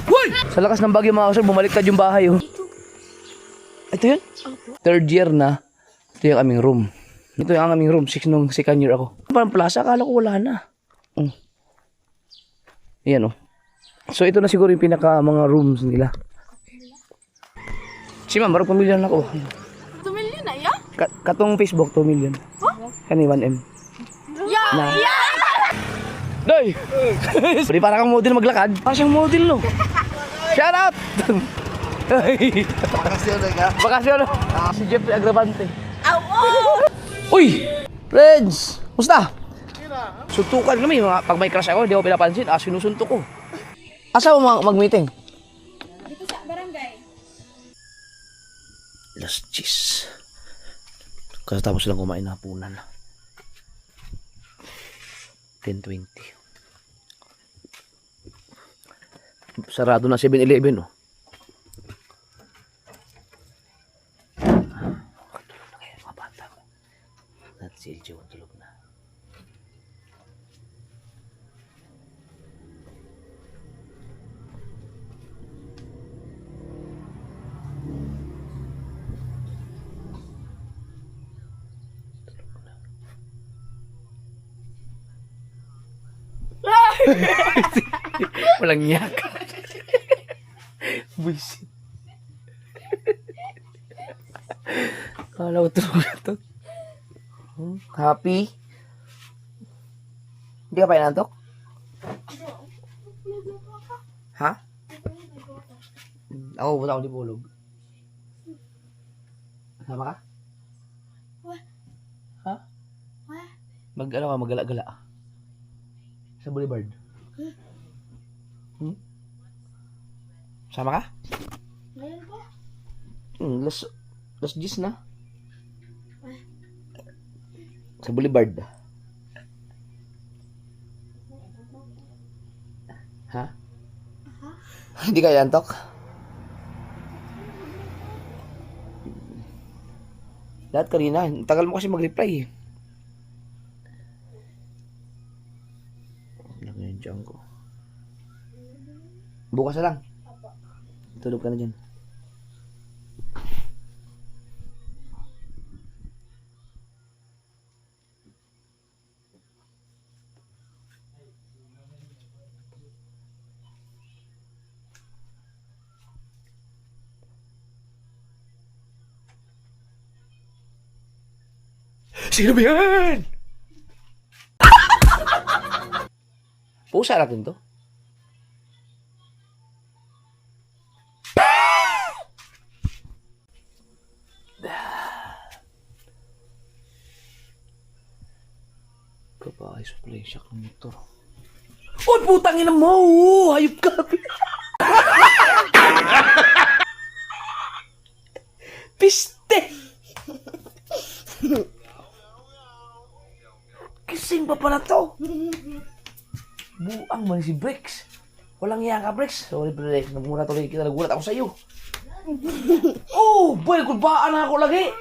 Hoy! Sa lakas ng bagyo mga kasal, bumaliktad yung bahay oh. Ito yun? Third year na. Ito yung aming room. Ito yung aming room. Nung second year ako. Parang plaza, akala ko wala na. Ayan oh. So ito na siguro yung pinaka mga rooms nila. Si ma'am, barang pamilya na ako. 2 million na ya? Katong Facebook, 2 million. Kani 1M. Ya! Na. Doy! Pwede para kang model maglakad. Para siyang model no. Shout out! Bakasyon na ka? Bakasyon no. Si Jeffrey Agravante. Aw! Uy! Friends! Musta? Suntukan kami. Pag may crush ako, hindi ako pinapansin. Sinusuntok ko. Asa mo mag-meeting? Dito sa barangay. Last cheese. Katapos lang kumain na hapunan. 10:20. Sarado na 7-Eleven oh. Tulog na kayo mga bata. At si Eljo tulog na. Walang yak. Buisit. Kala ko tulog na to. Happy? Hindi ka pa inantok? Ha? Ako, wala akong dipulog. Sama ka? Ha? Mag-ano ka, mag-gala-gala. Sa Boulevard. Sama ka? Last gis na. Sa Boulevard. Ha? Hindi ka yantok? Lahat kanina. Tagal mo kasi mag-reply eh. Yan dyan ko. Bukas na lang. Tulog ka na dyan. Sino ba yan? Pusa natin to. Kapag sa play shock ng motor. Uy, putang ina mo! Hayop ka! Piste! Kising pa pala to! Buang man si Bricks. Walang iya ka, Bricks. Sorry, pre. Nagmura tuloy kita. Nagulat ako sa'yo. Oh, boy, kulbaan na ako lagi.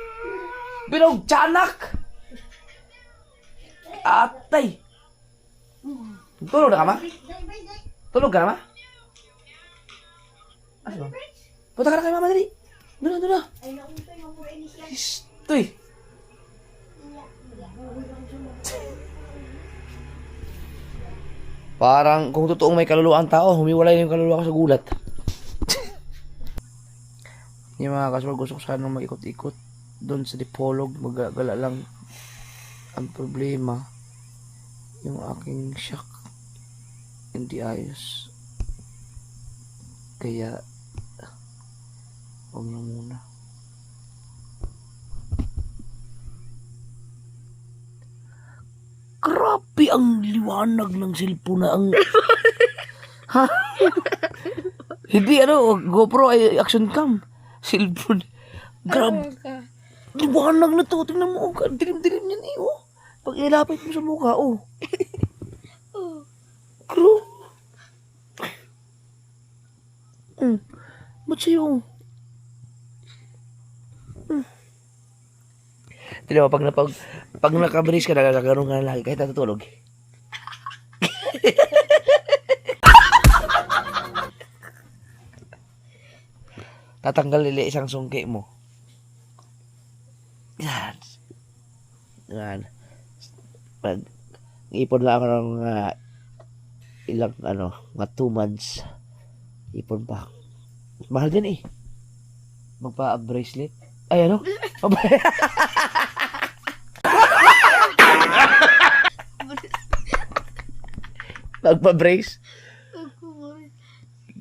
Binog tiyanak. Atay. Tulog na ka, ma? Tulog ka na, ma? Ano? Punta ka na kay mama, dali. Doon na. Istoy. Parang kung totoong may kaluluwa ang tao, humiwalay na yung kaluluwa ko sa gulat. Yung mga kaswal, gusto ko sana mag-ikot-ikot doon sa Dipolog, magagala lang. Ang problema, yung aking shock hindi ayos. Kaya, huwag na muna. Grabe ang liwanag ng cellphone na ang... Ha? Hindi GoPro ay action cam. Cellphone. Grabe. Liwanag na to. Tingnan mo. Dilim-dilim yan eh. Oh. Pag ilapit mo sa mukha. Oh. Grabe. Ba't sa'yo? Tignan mo, pag nakabrace ka, nakakagaroon ka na lagi kahit natutulog. Tatanggal nila isang sungki mo. Yan. Yan. Pag ipon lang ako ng ilang mga 2 months. Ipon pa. Mahal din eh. Magpa-bracelet. Ay ano? Magpa-brace.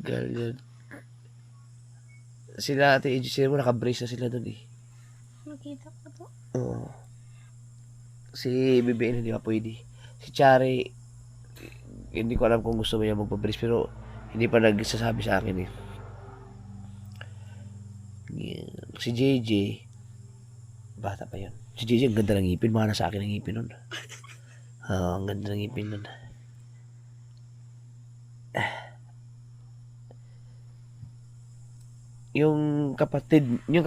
Ganyan. Sila ate engineer mo naka-brace na sila doon eh. Nakita ko to. Oo. Si BBN hindi pa pwede. Si Chari, hindi ko alam kung gusto mo niya magpa-brace pero hindi pa nagsasabi sa akin eh. Si JJ, bata pa yun. Si JJ, ang ganda ng ngipin. Mana sa akin ang ngipin nun. Ang ganda ng ngipin nun. Yung kapatid niyo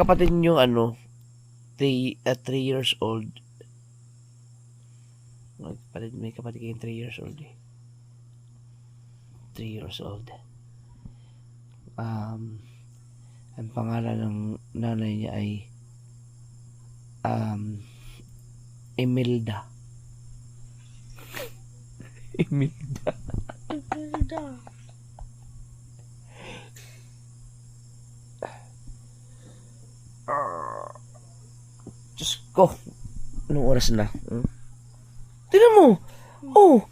3 years old. May kapatid kayong 3 years old eh. 3 years old. Ang pangalan ng nanay niya ay Imelda. Imelda. Imelda. Diyos ko. Anong oras na? Tignan mo. Oh,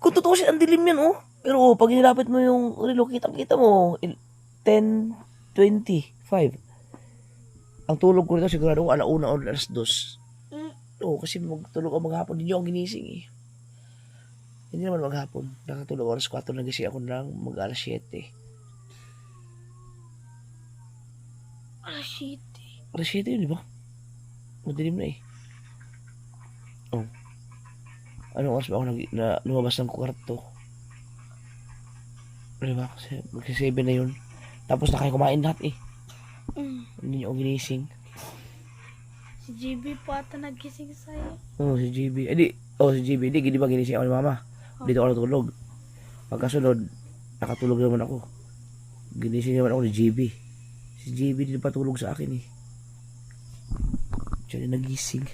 kung totoo siya, ang dilim yan, oh. Pero pag nilapit mo yung relo, kita mo, 10:25. Ang tulog ko nito sigurado ko 1:00 o 2:00. Oo, kasi magtulog ako maghapon. Hindi ako ginising eh. Hindi naman maghapon. Nakatulog 4:00, nagising ako ng mag-7:00. Alas 7. 7:00 yun, di ba? Madilim na eh. Oh. Anong oras ba ako lumabas ng kwarto? Di ba? Kasi mag-7 na yun. Tapos na kayo kumain lahat eh. Hindi niyo ako ginising. Si GB po ata nagising sa'yo. Oo, si GB. Si GB. Di ba ginising ako ni mama? Dito ako natulog. Pagkasunod, nakatulog naman ako. Ginising naman ako ni GB. Si GB din patulog sa akin eh. Siya din nagising.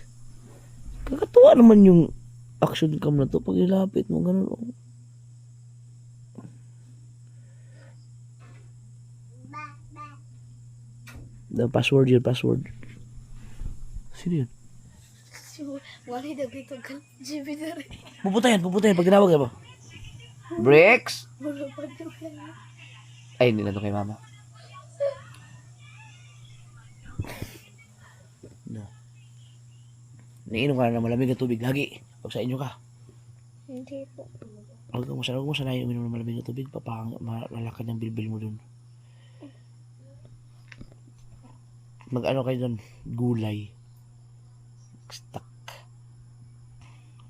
Kakatuwa naman yung action cam na to. Pag ilapit mo, ganun oh. The password yun, password. Sino yun? Wala daw dito ka. GB na rin. Puputayan. Pag tinawag ka ba? Bricks! Wala pa daw yan. Ay, hindi na to kay mama. No. Naiinom ka na ng malamig na tubig lagi. Pag sa inyo ka. Hindi po. Huwag mo sanayin uminom ng malamig na tubig. Malakad ng bilbil mo dun. Mag-ano kayo dun? Gulay. Stuck.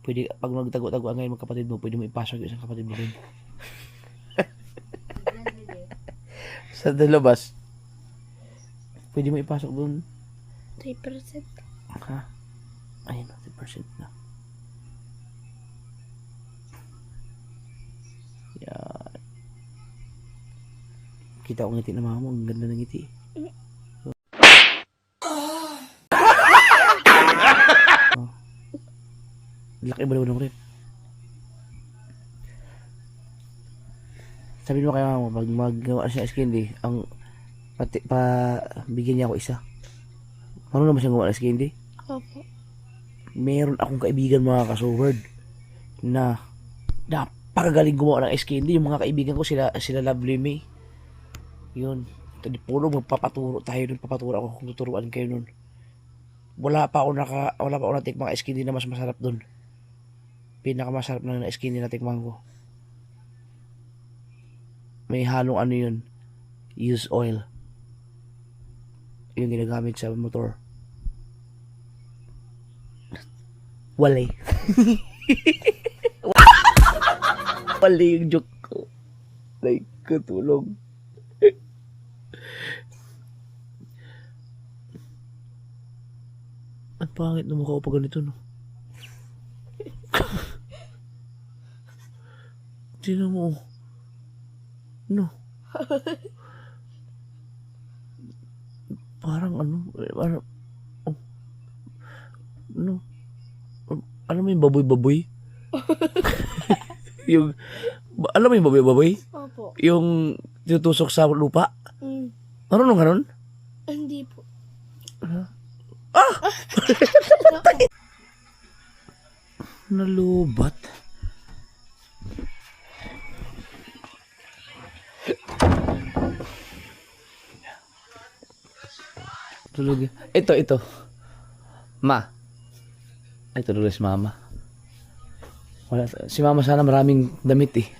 Pwede, pag magtago-tago ang ngayon magkapatid mo, pwede mo ipasok yung isang kapatid mo dun. Sa dalabas. Pwede mo ipasok dun. 3%. Ha? Ayun, 3% na. Yan. Kita ko ngiti na mama mo. Ang ganda ng ngiti. Laki ba naman ng rep? Sabi mo kay mama, pag magawa siya ice candy, bigyan niya ako isa. Marunong naman siya gawa ng ice candy? Opo. Meron akong kaibigan mga kasoward na napakagaling gumawa ng ice candy. Yung mga kaibigan ko sila Lovely May. Yun. Puro magpapaturo tayo nun. Papaturo ako kung tuturuan kayo nun. Wala pa ako natikmang ice candy na mas masarap dun. Pinakamasarap na ice candy na tikman ko. May halong ano yun. Used oil. Yung ginagamit sa motor. Wala. Wala yung joke ko. Like, katulog. Ang pangit na mukha ko pa ganito, no? Tignan mo. No. Parang ano, parang, oh, ano, alam mo yung baboy-baboy? Yung, alam mo yung baboy-baboy? Opo. Yung tinutusok sa lupa? Mm. Marunong ka nun? Hindi po. Nalubat. Tulog. Ito. Ma. Ay, tulog na si mama. Wala, si mama sana maraming damit eh.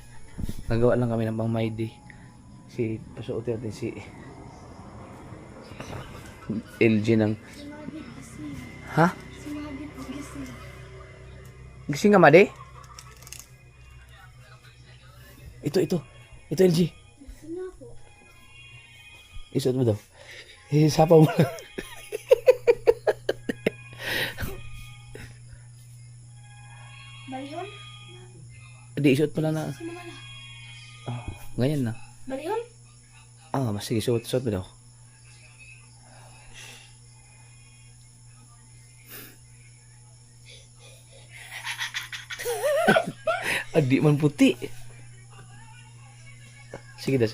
Nagawa lang kami ng pang my day. Si, pasuotin natin si LG ng... Ha? Gising ka, Made? Ito, LG. Isuot mo daw. Isapa mo lang. Balihon? Hindi, isuot mo lang na. Oh, ganyan na. Balihon? Mas sige, suot mo daw. Di man puti. Sige daw.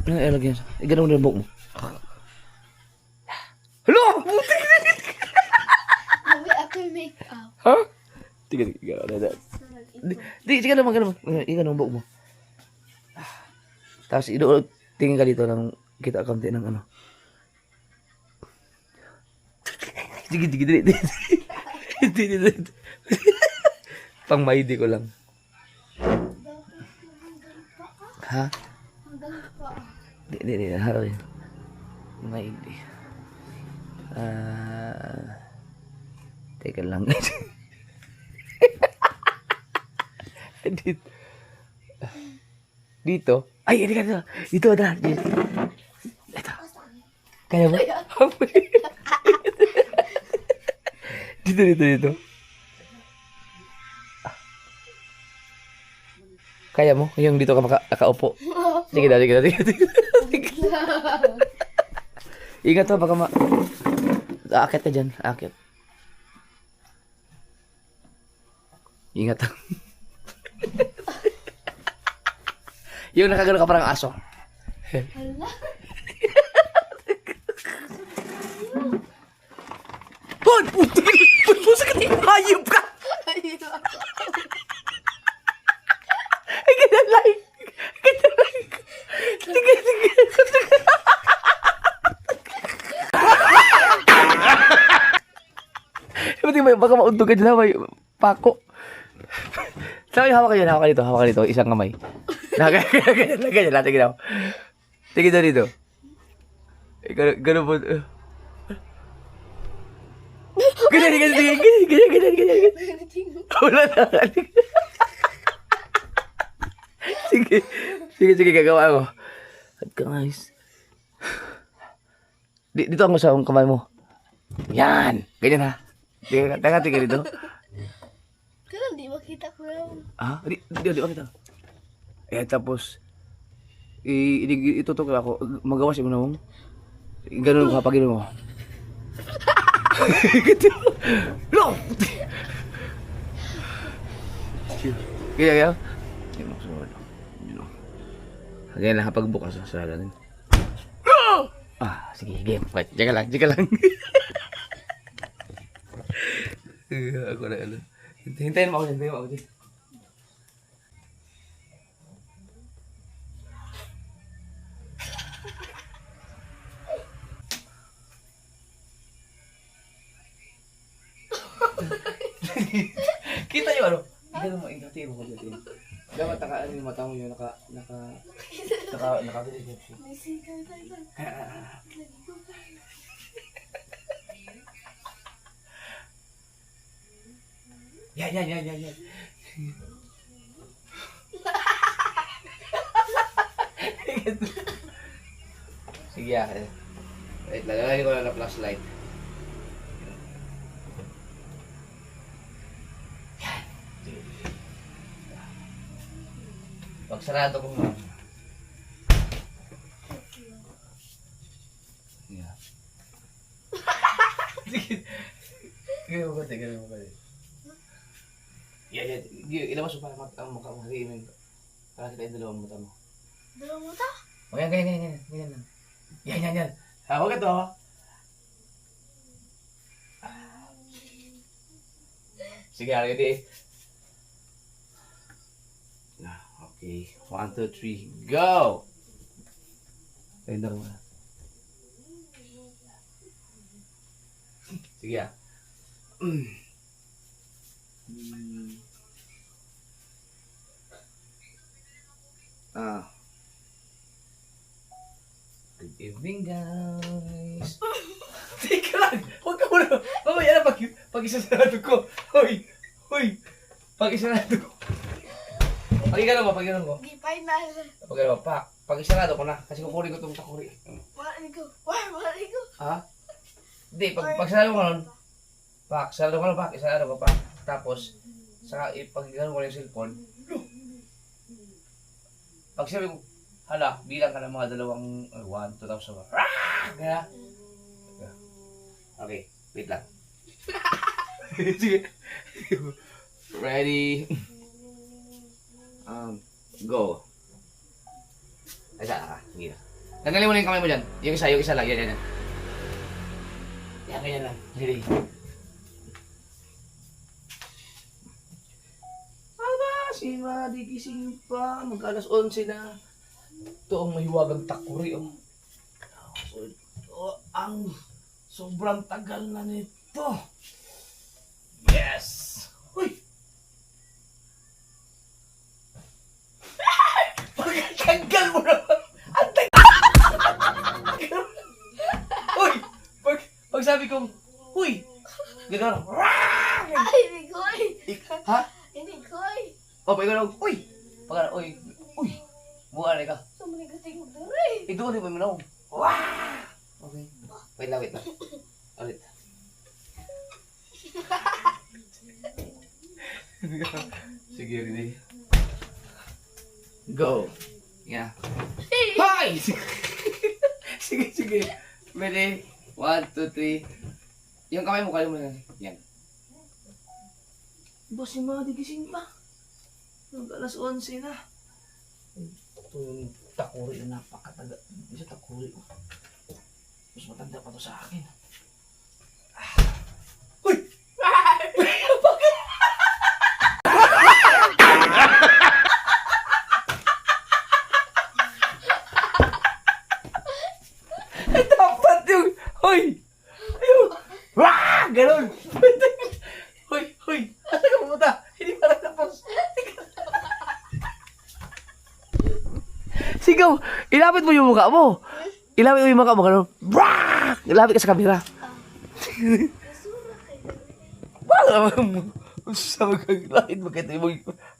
Ano ilagyan sa? Ganun mo na buhok mo. Hello! Puti! Sabi ako yung make-up. Ha? Sige. Sige naman. Ganun ang buhok mo. Tapos tingin ka dito ng kita kaunti ng ano. Sige, dali. Pang maidi ko lang. Ha? Di. Harap yun. Maidi. Teka lang. Dito. Ay, hindi ka. Dito. Ito. Kaya mo? Dito. Kaya mo? Yung dito ka nakaupo. Sige daw. Ingat to, baka aakit ka dyan. Aakit. Ingat to. Yung nakagano ka parang aso. Hala. Hoy! Pusa ka din! Hayop ka! Ay, ganyan lang! Sige! Baka mauntog ka dyan, may pako. Saan kayo hawak ka dito, isang kamay. Ganyan lang, tignan mo. Tignan dito. Ganun po. Ganyan. Wala na. Sige, gagawa ko. At guys. Dito ang sa kamay mo. Yan. Ganyan ha. Tingnan dito. Kaya di makita ko lang. Di makita. Tapos, itutok ako. Magawas yung mo. Ganun ko kapag mo. No! Kaya. Ganyan lang kapag bukas sa natin. Sige, game. Wait, Jika lang. Ako na alam. Hintayin mo ako dyan. Kita yung ano? Ikaw mo, ingati mo ko dyan. Dapat naka, yung mata mo yun, nakabilis siya. May sigaw tayo. Yan. Sige, wait, lagay ko lang na flashlight. Pag sarado ko mo. Ganyan mo konti, ganyan mo konti. Yan. Ilabas mo para ang mukha mo. Para kita yung dalawang mata mo. Dalawang mata? O yan, ganyan. Yan. Huwag ka to, ha? Sige, ready? Okay. 1, 2, 3, go! Ayun na muna. Sige, ah. Good evening, guys. Teka lang! Huwag ka muna! Mamaya na pag-isasarado ko. Hoy! Pag-isasarado ko. Pag-igano mo. Di final. Pag-igano mo, pag-isasarado ko na. Kasi kukunin ko itong takuri. Marigo. Ha? Hindi, pag-sarado ko nun. Isarado ko pa. Tapos, pag-igano ko na yung cellphone. Pag sabi ko, hala, bilang ka ng mga dalawang 1, 2, tapos kaya. Okay, wait lang. Sige. Ready? Go. Ay, saan ka? Sige na. Tanggalin mo na yung kamay mo dyan. Yung isa lang. Yan. Yan, ganyan lang. Ready? Aba, si Madi gising pa. Mag-alas 11 na. Ito ang mahiwagang takuri. Ang sobrang tagal na nito. Yes! Uy! Pagkatanggal mo naman! Ang tagal! Uy! Pag sabi kong, huy! Gano'n. Ay, hindi ko Ha? Hindi ko O, pag gano'n, uy! Pag gano'n, uy! Buka na ka. Sumuli ko tingin duri. Ito, di ba minaw? Wah! Okay. Wait lang. Ulit. Sige, ready? Go! Yeah. Hi! Sige. Ready? 1, 2, 3. Yung kamay mo, kaya mo na. Yan. Ba, si Madi gising pa. Alas 11 na. Ito yung takuri na napakataga. Hindi siya takuri. Mas matanda pa to sa akin. Uy! Dapat yung... Hoy! Ayun! Wah! Ganon! Hoy! Asa ka pumunta? Hindi pa lang tapos. Sigaw! Ilapit mo yung mukha mo! Ganun. Wah! Ilapit ka sa kamera. Wala mo. Sa magkaglahin mo kaya mo.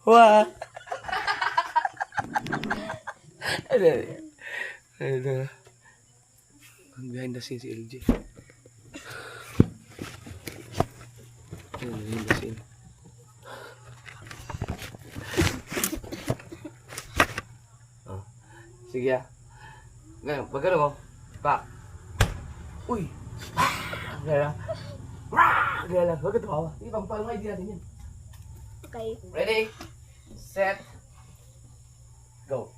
Wah! Ano? Ang behind the scenes si LJ. Behind the scene. Oh. Sige ah. Ngayon, pag gano'n ko, pak. Uy! Gano'n. Gano'n. Huwag ka tumawa. Sige, pang idea natin yan. Okay. Ready? Set. Go.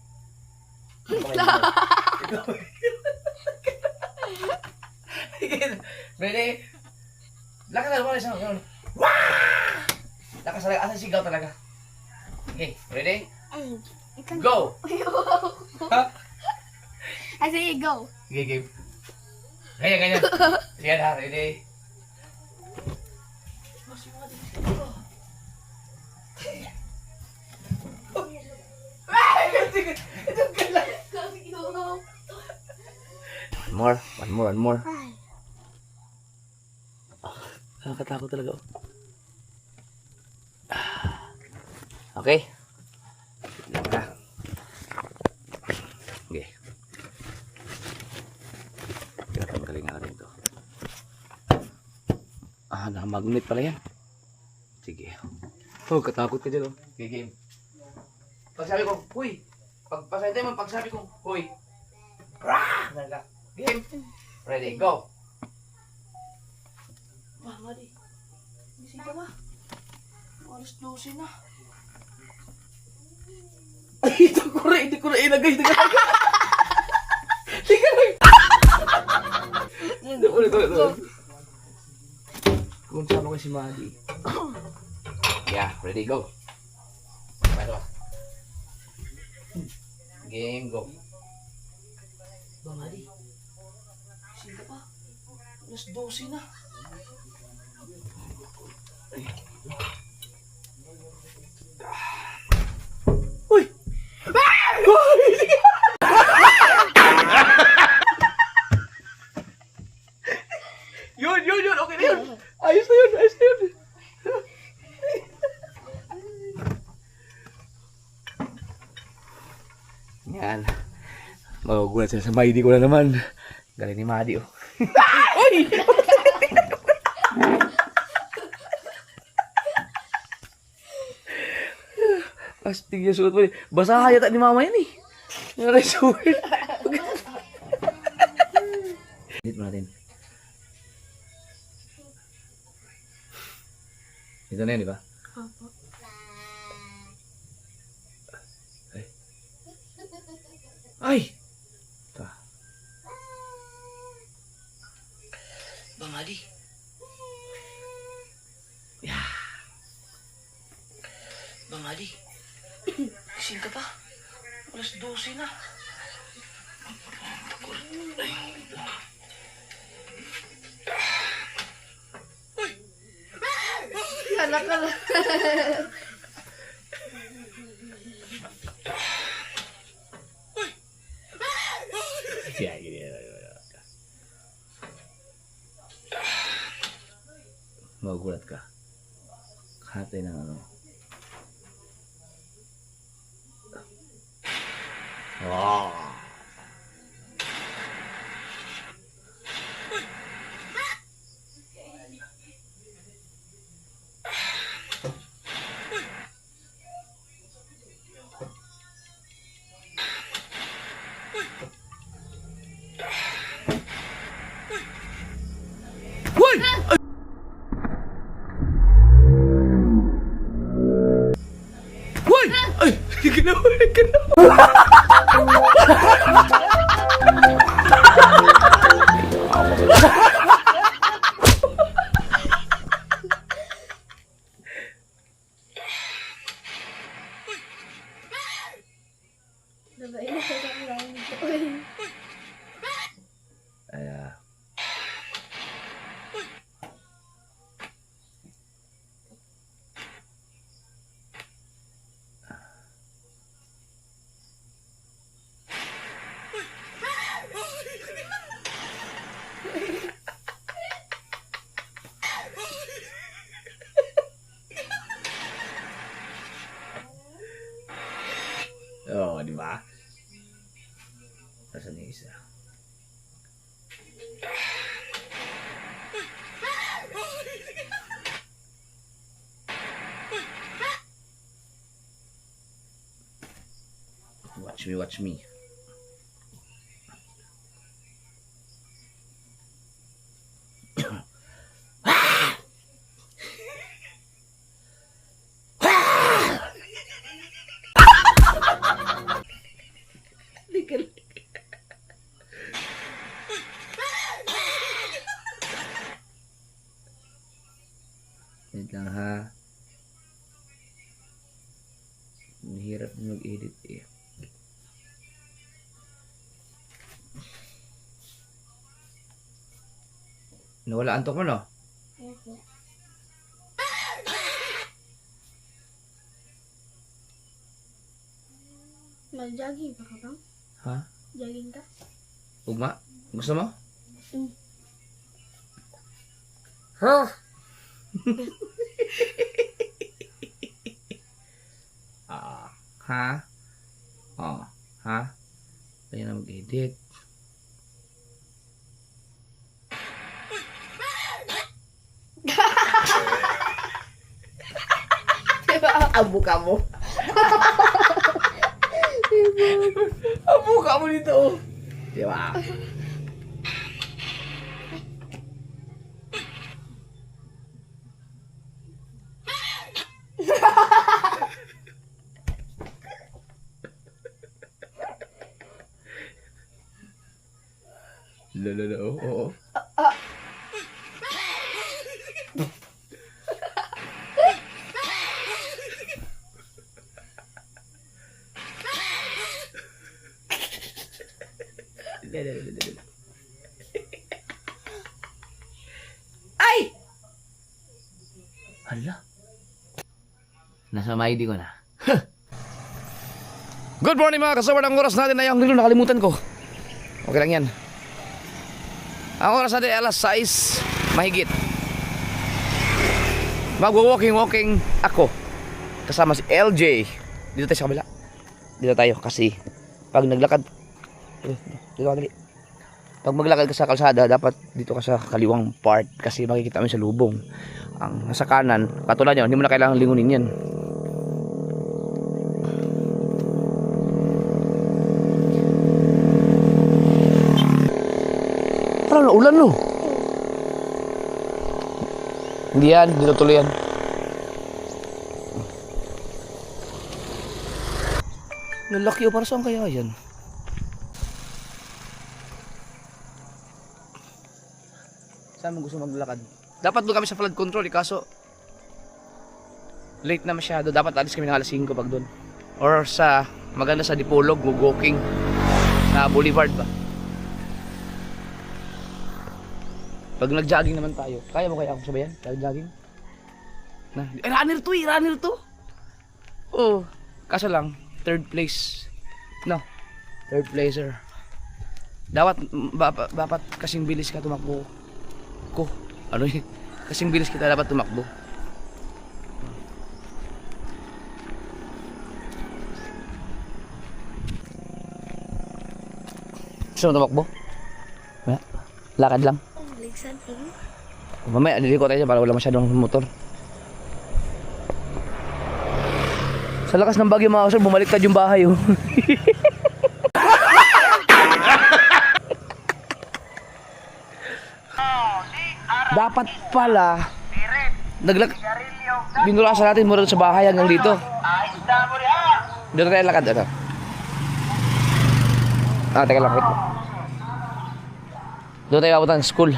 Ready? Lakas na naman isang gano'n. Lakas talaga. Asa sigaw talaga. Okay, ready? Go! Ha? I say go. Sige, game. Ganyan. Sige na, ready? One more. Nakakatakot talaga. Okay. Okay. Pinatanggalin nga rin ito. Naka-magnet pala yan. Sige. Oh, katakot ka dyan, oh. Okay, game. Pag sabi ko, huy! Pagpasaytay mo, pag sabi ko, huy! Rah! Game. Ready, go! Mama di. Sige ba? Alas 12 na. Ay, hindi ko na ilagay. Tika lang. Ulit. Kung sama ko si Madi. Yeah, ready, go. Pero. Game, go. Ba, Madi? Sige pa. Alas 12 na. Uy! Yun. Okay na yun. Ayos na yun. Yan. Magugulat siya sa Madi ko na naman. Galing ni Madi, oh. Uy! Astig yung suot mo. Basa yata ni mama yan eh. Yung resort. Edit mo natin. Ito na yun, di ba? Opo. Ay! Ito. Bamali. Yeah. Bamali. Gising ka pa? Alas 12 na. Anak ka na. Magugulat ka. Hati ng ano. Oh. Hoy! Hoy! Ay, ginawa. Diba, inasal ka lang dito. Ayan. Oo, di ba? Nasaan yung isa? Watch me. Wait lang ha. Mahirap mag-edit eh. Nawala antok mo, no? Opo. Mag-jogging pa ka bang? Ha? Jogging ka? Ugma? Gusto mo? Huh? Ha? Ha? Kaya na mag-edit. Diba? Abo ka mo. Abo ka mo dito. Diba? Lala, oo. Ay! Hala. Nasa maidi ko na. Good morning mga kasawad. Ang oras natin ay ang nakalimutan ko. Okay lang yan. Ang oras natin ay alas 6 mahigit. Mag-walking ako. Kasama si LJ. Dito tayo sa kabila. Dito tayo kasi pag naglakad dito ka dali. Pag maglakad ka sa kalsada, dapat dito ka sa kaliwang part kasi makikita mo sa lubong. Ang nasa kanan, katulad yan, hindi mo na kailangan lingunin yan. Parang naulan no. Hindi yan, dito tuloy yan. Lalaki o para saan kaya yan? Saan mo gusto maglakad? Dapat doon kami sa flood control kaso late na masyado. Dapat alis kami ng alas 5 pag doon. Or sa maganda sa Dipolog, walking sa Boulevard ba? Pag nag-jogging naman tayo, kaya mo kaya ako sabayan? Nag-jogging? Runner to eh! Runner to! Oh, kaso lang, third place. No, third placer. Dapat kasing bilis ka tumakbo. Ano yun? Kasing bilis kita dapat tumakbo. Gusto mo tumakbo? Lakad lang. Mamaya, niliko tayo para wala masyadong motor. Sa lakas ng bagyo mga kasal, bumaliktad yung bahay oh. Dapat pala binulasan natin muna sa bahay hanggang dito. Dito tayo lakad. Ito. Teka lang. Doon tayo papunta ng school.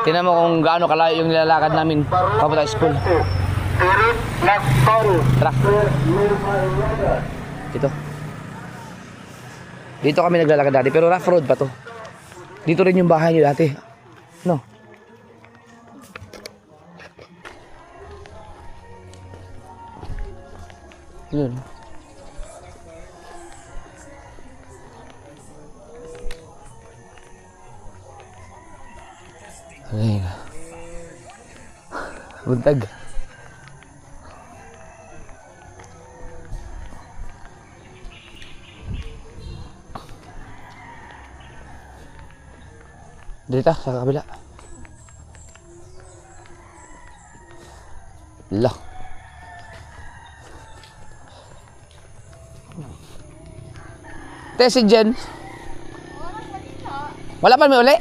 Tingnan mo kung gaano kalayo yung nilalakad namin papunta sa school. Tara. Dito kami naglalakad dati pero rough road pa to. Dito rin yung bahay niyo dati. No. Yun. Ay. Buntag. Dito sa kabila. Lah. Si Jen. Wala pa may uli.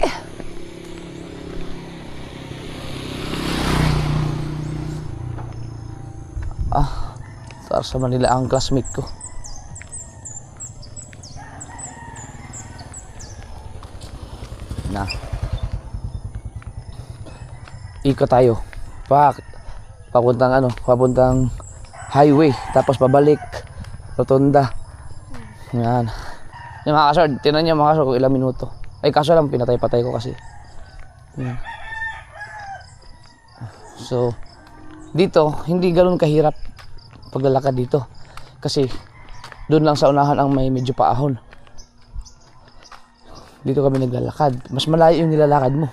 Sa Manila ang classmate ko. Na. Ikot tayo. Papuntang highway tapos pabalik rotunda. Yan. Yung mga kasor, tinan niyo mga kasor kung ilang minuto. Ay kaso lang pinatay-patay ko kasi. Yan. So dito hindi ganoon kahirap paglalakad dito kasi doon lang sa unahan ang may medyo paahon. Dito kami naglalakad, mas malayo yung nilalakad mo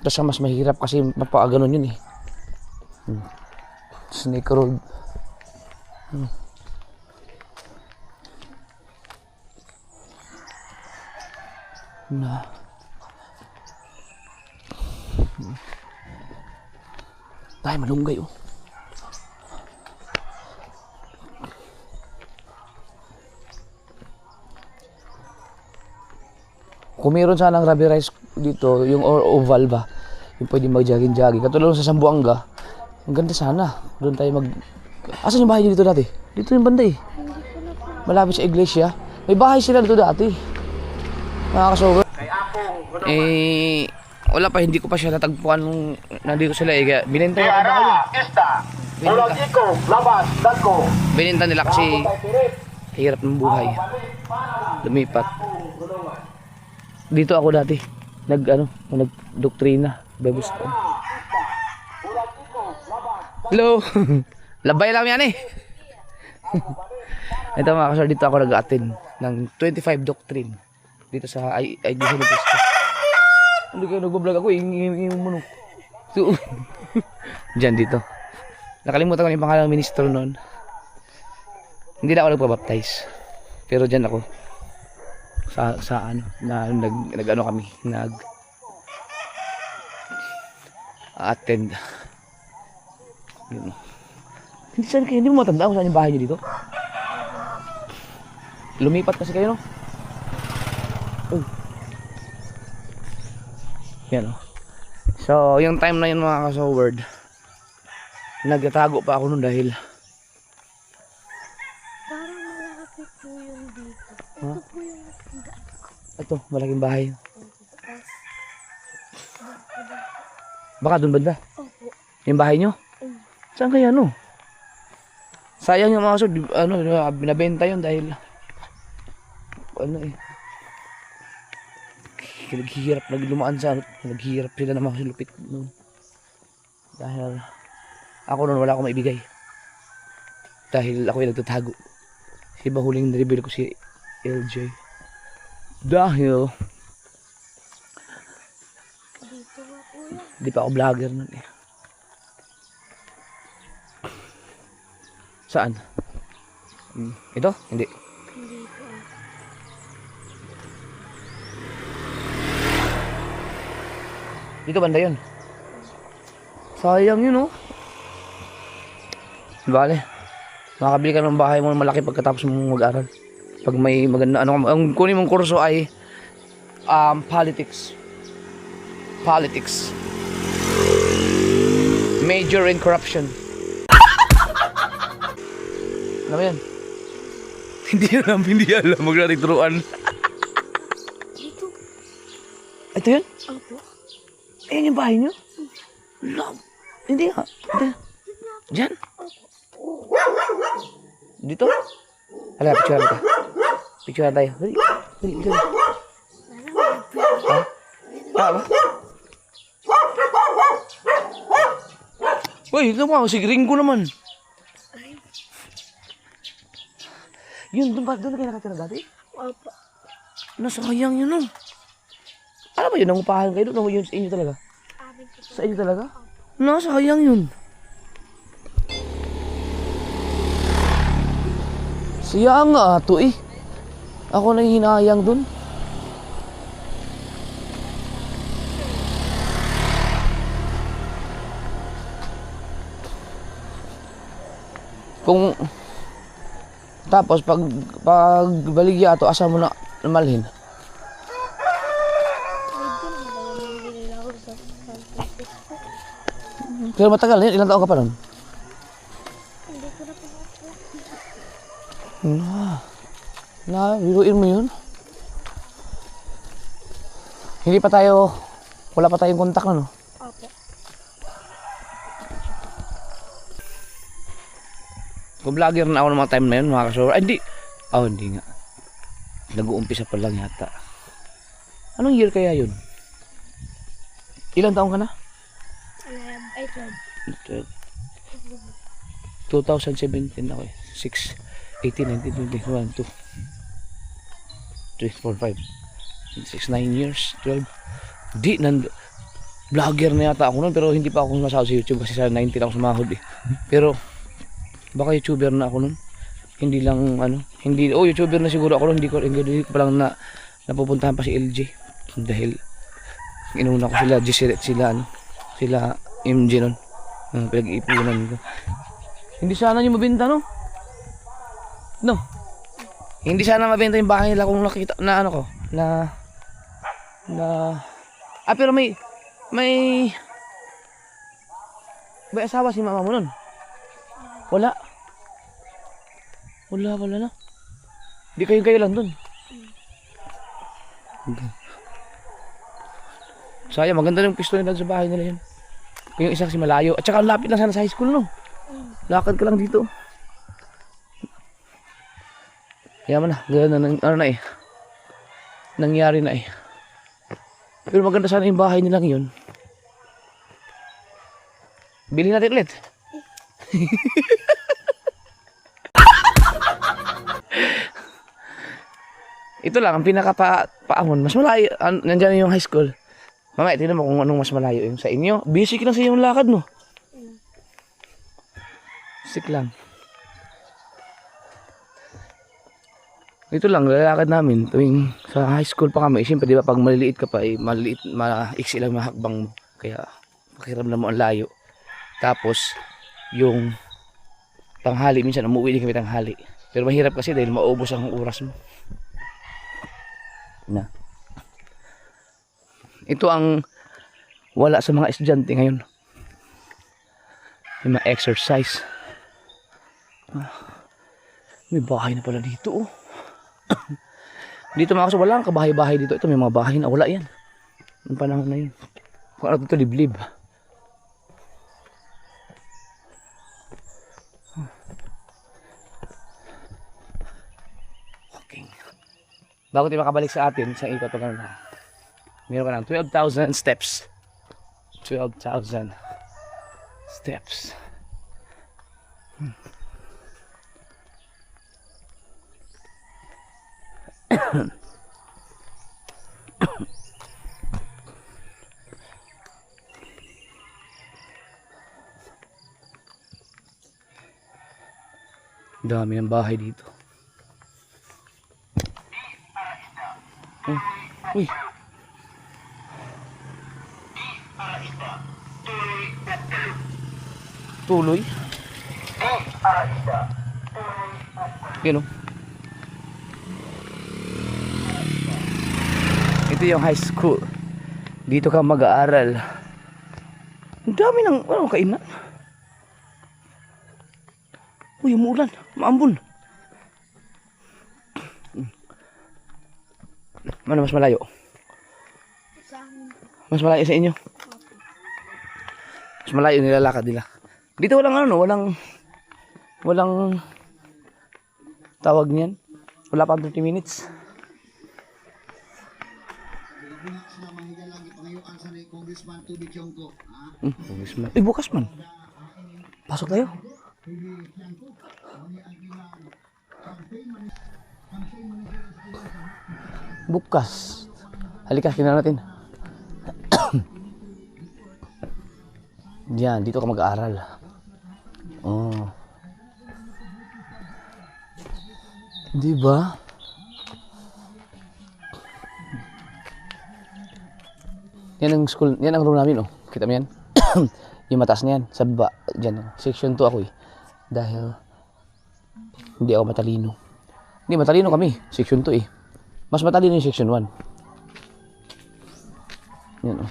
tapos mas mahirap kasi mapaganon yun eh. Snake road. Na tayo malunggay oh. Kung meron sanang rubber rice dito, yung oval ba, yung pwede mag-jogging-jogging. Katulad sa Zamboanga, ang ganda sana. Doon tayo mag... Asan yung bahay dito dati? Dito yung banda eh. Malapit sa iglesia. May bahay sila dito dati. Mga kasober. Eh, wala pa, hindi ko pa siya natagpuan nung nandito sila eh. Kaya binenta yung bahay. Binenta nila kasi hirap ng buhay. Lumipat. Dito ako dati. Nag-doktrina. Bible study. Hello. Labay lang yan eh. Ito mga kasal, dito ako nag-attend ng 25 doctrine. Dito sa IGC Lupisto. Hindi kayo nag-vlog ako, ingin mo no. So, diyan dito. Nakalimutan ko yung pangalan ng ministro noon. Hindi na ako nagpa-baptize. Pero diyan ako. Sa ano, nag-ano kami, attend. Yun. Hindi mo matanda kung saan yung bahay niyo dito? Lumipat kasi kayo, no? Oh. Yan, oh. So, yung time na yun mga kasoward, nagtatago pa ako nun dahil Parang malapit po yung dito. Ha? Ito po yung ito, malaking bahay. Baka dun banda? Opo. Yung bahay nyo? Saan kaya, no? Sayang yung mga kasoward, binabenta yun dahil naghihirap naglumaan sa naghihirap sila ng mga silupit noon. Dahil ako noon wala akong maibigay. Dahil ako yung nagtatago. Si huling na-reveal ko si LJ. Dahil Dito nga po yan. di pa ako vlogger noon eh. Saan? Ito? Hindi. Hindi po. Dito banda yun. Sayang yun, oh. Bale, makakabili ka ng bahay mo malaki pagkatapos mong mag-aral. Pag may maganda, ang kunin mong kurso ay politics. Politics. Major in corruption. Ano ba yan? Hindi alam. Magnating turuan. Dito. Ito yun? Opo. Ayan yung bahay nyo? No. Hindi nga. Diyan? Dito? Hala, picture kita. Picture tayo. Dali. Dali. Ha? Ba? Uy, ito mo. Si Gringo naman. Yun, doon na kayo nakatira dati? Opo. Nasayang yun, no? Ano ba yun? Nangupahan kayo doon? Yun sa inyo talaga? Amin po. Sa inyo talaga? Nasayang yun. Siya nga ato eh. Ako na hinayang doon. Kung tapos pag baligya ato asa mo na malhin. Pero matagal na yun, ilang taon ka pa nun? Hindi ko na po. Biruin mo yun? Hindi pa tayo, wala pa tayong kontak na, no? Opo. Kung vlogger na ako ng mga time na yun, mga kasura. Ay, hindi. Hindi nga. Nag-uumpisa pa lang yata. Anong year kaya yun? Ilang taon ka na? 12. 2017 ako eh. 6, 18, 19, 20, 1, 2, 3, 4, 5, 6, 9 years, 12. Di, vlogger na yata ako nun, pero hindi pa ako nasahod sa YouTube kasi sa 19 ako sumahod eh. Pero, baka YouTuber na ako nun. Hindi lang, YouTuber na siguro ako nun. Hindi ko pa lang napupuntahan pa si LJ. Dahil, inuna ko sila, sila MJ nun. Pinag-iipunan ko. Hindi sana nyo mabenta, no? No? Hindi sana mabenta yung bahay nila kung nakita na ano ko. Pero may asawa si mama mo nun? Wala na. Di kayo lang dun. Okay. Sayang, maganda yung pisto nila sa bahay nila yun. Yung isa kasi malayo. At saka lapit lang sana sa high school, no? Lakad ka lang dito. Yaman na, gano'n na eh. Nangyari na eh. Pero maganda sana yung bahay nilang yun. Bilhin natin ulit. Ito lang, ang pinaka-paahon. Mas malayo, nandyan yung high school. Mamaya, tingnan mo kung anong mas malayo yung sa inyo. Basic lang sa yung lakad, no? Basic lang. Ito lang, lalakad namin tuwing sa high school pa kami. Siyempre, di ba, pag maliliit ka pa, maliliit, maiksi lang mahakbang mo. Kaya, pakiramdam mo ang layo. Tapos, yung tanghali, minsan umuwi din kami tanghali. Pero mahirap kasi dahil maubos ang oras mo. Na. Ito ang wala sa mga estudyante ngayon. May mga exercise. May bahay na pala dito, oh. Dito mga kaso, wala ang kabahay-bahay dito. Ito may mga bahay na wala yan. Yung panahon na yun. Kung ano dito, liblib. Okay. Bago tayo makabalik sa atin, sa ikot pa na. Meron ka ng 12,000 steps. 12,000 steps. Dami ng bahay dito. Uy. Tuloy. Yun, oh. Ito yung high school. Dito ka mag-aaral. Ang dami ng kainan. Uy, umuulan. Maambon. Ano mas malayo? Sa amin. Mas malayo sa inyo? Mas malayo nilalakad nila. Dito walang tawag niyan. Wala pa 30 minutes. Congressman. Bukas man. Pasok tayo. Bukas. Halika, tingnan natin. Diyan, dito ka mag-aaral. Oh. Di ba? Yan ang school, yan ang room namin, oh. Kita mo yan? Yung mataas na yan, sa baba, dyan. Section 2 ako eh. Dahil hindi ako matalino. Hindi, matalino kami. Section 2 eh. Mas matalino yung section 1. Yan, oh.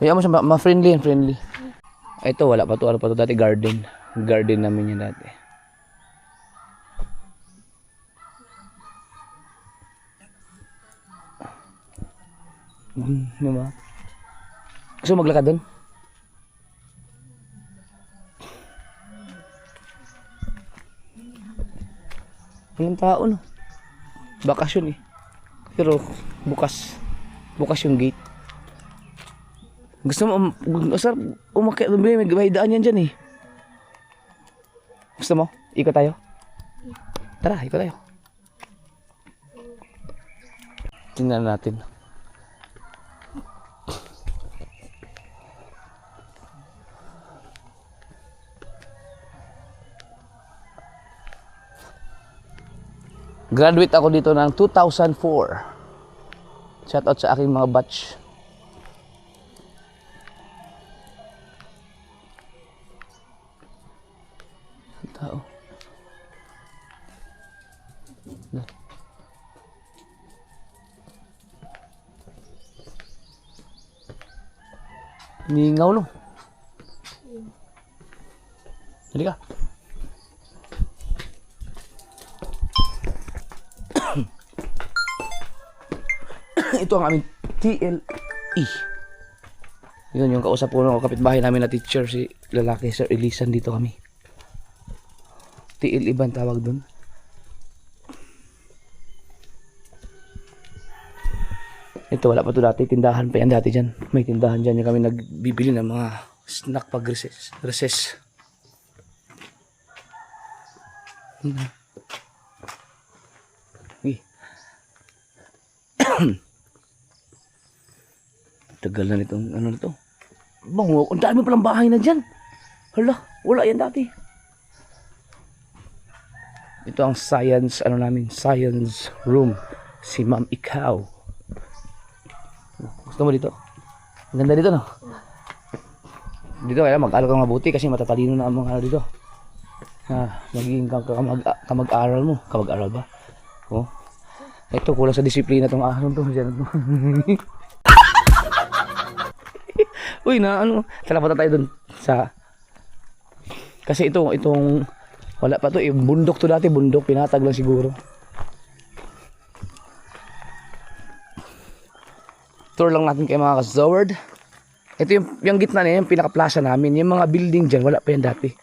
Kaya mo siya, ma-friendly and friendly. Ito, wala pa to. Ano pa to dati? Garden. Garden namin yan dati. Diba? Gusto maglakad doon? Walang tao, no? Bakasyon eh. Pero bukas yung gate. Gusto mo umakyat, may daan yan dyan eh. Gusto mo? Ikot tayo? Tara, ikot tayo. Tingnan natin. Graduate ako dito ng 2004. Shout out sa aking mga batch. Tao. Ningaw, no? Halika. Ito ang aming TLE. Yun yung kausap ko ng kapitbahay namin na teacher, si lalaki, Sir Elisan, dito kami. Tiil Iban tawag dun. Ito wala pa to dati, tindahan pa yan dati dyan. May tindahan dyan yung kami nagbibili ng mga snack pag recess. Uy. Tagal na nitong ano na to. Bango, ang dami palang bahay na dyan. Hala, wala yan dati. Ito ang science, ano namin, science room. Si Ma'am Ikaw. Gusto mo dito? Ang ganda dito, no? Dito kaya mag-aral ka mabuti kasi matatalino na ang mga ano dito. Magiging kamag-aral mo. Kamag-aral ba? Oh. Ito, kulang sa disiplina tong ahon to. Uy, na ano, talapunta tayo dun sa... Kasi itong... Wala pa to, bundok to dati, bundok, pinatag lang siguro. Tour lang natin kay mga ka-Zoward. Ito yung gitna na yung pinaka-plaza namin. Yung mga building dyan, wala pa yan dati.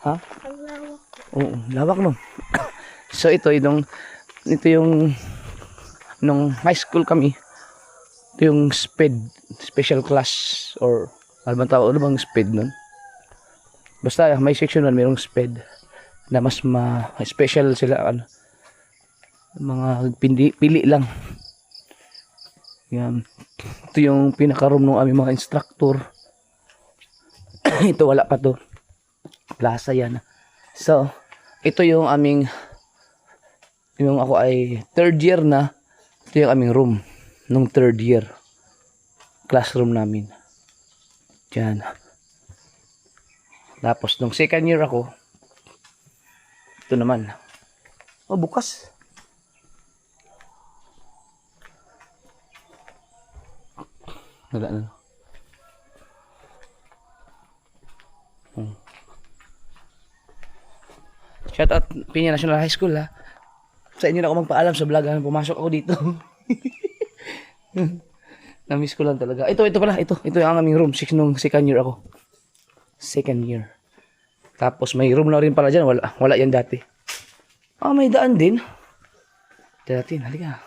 Ha? Oo, lawak no. So ito yung nung high school kami, ito yung special class or ano bang SPED nun? Basta may section 1 mayroong SPED na mas special sila ano, mga pili lang. Yan. Ito yung pinaka-room ng aming mga instructor. Ito wala pa to. Plaza yan. So, ito yung aming yung ako ay third year na. Ito yung aming room nung third year. Classroom namin. Diyan. Tapos nung second year ako, ito naman. Oh, bukas. Wala na. Shout out Piña National High School ha. Sa inyo na ako magpaalam sa vlog ha. Pumasok ako dito. Na-miss ko lang talaga. Ito pala. Ito yung aming room. Nung second year ako. Second year. Tapos may room na rin pala dyan. Wala yan dati. May daan din. Dati, halika.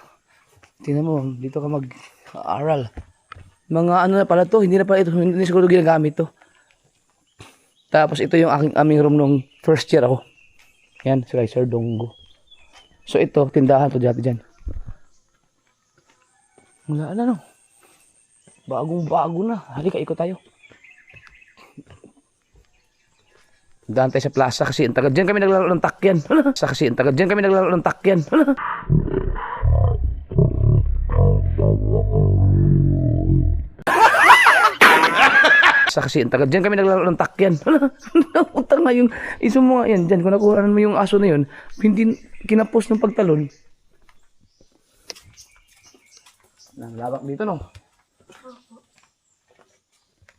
Tingnan mo, dito ka mag-aaral. Mga ano na pala to. Hindi na pala ito. Hindi siguro ginagamit to. Tapos ito yung aming room nung first year ako. Yan, si Sir Donggo. So ito, tindahan to dati dyan. Wala na no. Bagong-bago na. Halika, ikot tayo. Daan tayo sa plaza kasi ang tagal. Diyan kami naglalaro ng takyan. Diyan kami naglalaro ng takyan. Kasi ang tagal. Diyan kami naglalaro ng takyan. Utang nga yung iso mo yan. Diyan, kung nakuhaan mo yung aso na yun, hindi kinapos ng pagtalon. Lawak dito, no?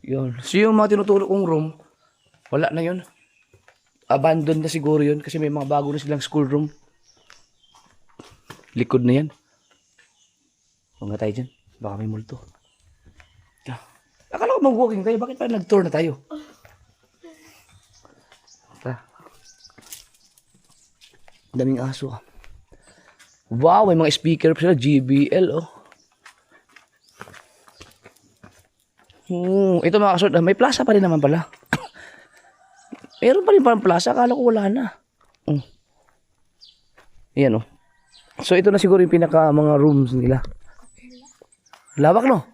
Yun. So yung mga tinutulog kong room, wala na yun. Abandoned na siguro yun kasi may mga bago na silang school room. Likod na yan. Huwag na tayo dyan. Baka may multo. Akala ko mag-walking tayo. Bakit pa nag-tour na tayo? Daming aso. Wow, may mga speaker sila. JBL, oh. Ito mga kasort, may plaza pa rin naman pala. Meron pa rin parang plaza, akala ko wala na. Ayan oh. So ito na siguro yung pinaka mga rooms nila. Lawak no?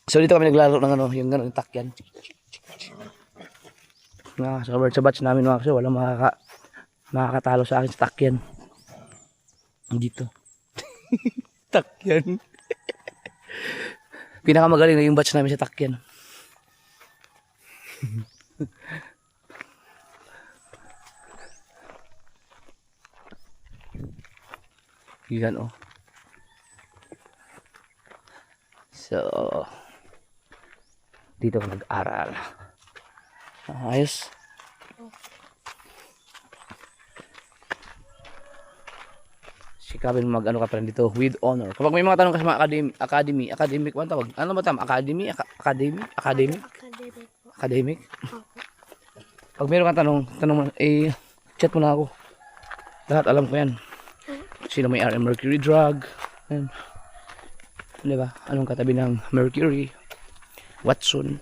So dito kami naglalaro ng ano, yung gano'n takyan. Sa batch namin mga kasi walang makakatalo sa akin sa takyan. Dito. Takyan. Pinakamagaling na yung batch namin sa takyan. Yan oh. So Dito ka nag-aral. Ayos. Sikapin mag ano ka pa rin dito with honor. Kapag may mga tanong ka sa mga academic, ano tawag? Ano ba tama? Academic? Academic? Pag meron kang tanong mo, chat mo na ako. Lahat alam ko yan. Sino may RM Mercury drug? Yan. Diba? Anong katabi ng Mercury? Watson?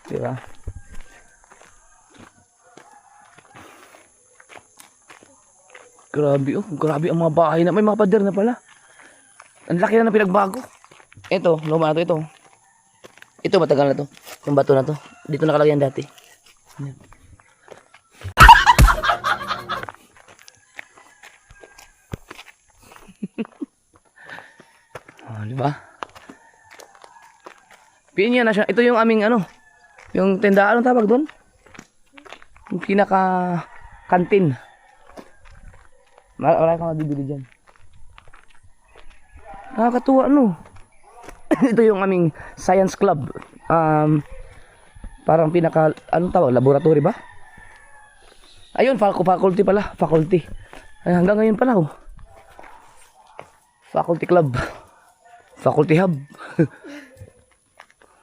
Diba? Grabe grabe ang mga bahay na. May mga pader na pala. Ang laki na ng pinagbago. Ito, luma na to ito. Ito matagal na to. Yung bato na to. Dito nakalagay yan dati. Yan. Diba? Pinya na siya. Ito yung aming ano. Yung tendaan, anong tawag doon? Yung pinaka kantin. Wala kang mabibili dyan. Nakakatuwa no. Ito yung aming science club. Parang pinaka, anong tawag? Laboratory ba? Ayun, faculty pala. Faculty. Ay, hanggang ngayon pala oh. Faculty club. Faculty hub.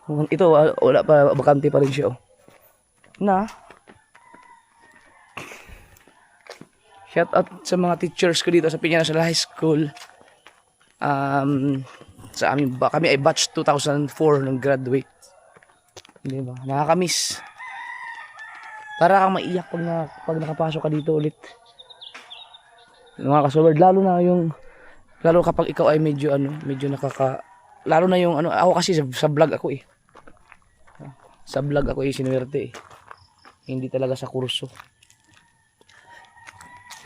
Ito, wala pa, bakante pa rin siya oh. Shout out sa mga teachers ko dito sa Peña Nacional High School. Sa amin kami ay batch 2004 nung graduate. Hindi ba? Nakakamiss. Para kang maiyak pag nakapasok ka dito ulit. Mga kasolward, lalo kapag ikaw ay medyo lalo na yung ako kasi sa vlog ako eh. Sa vlog ako eh sinuwerte eh. Hindi talaga sa kurso.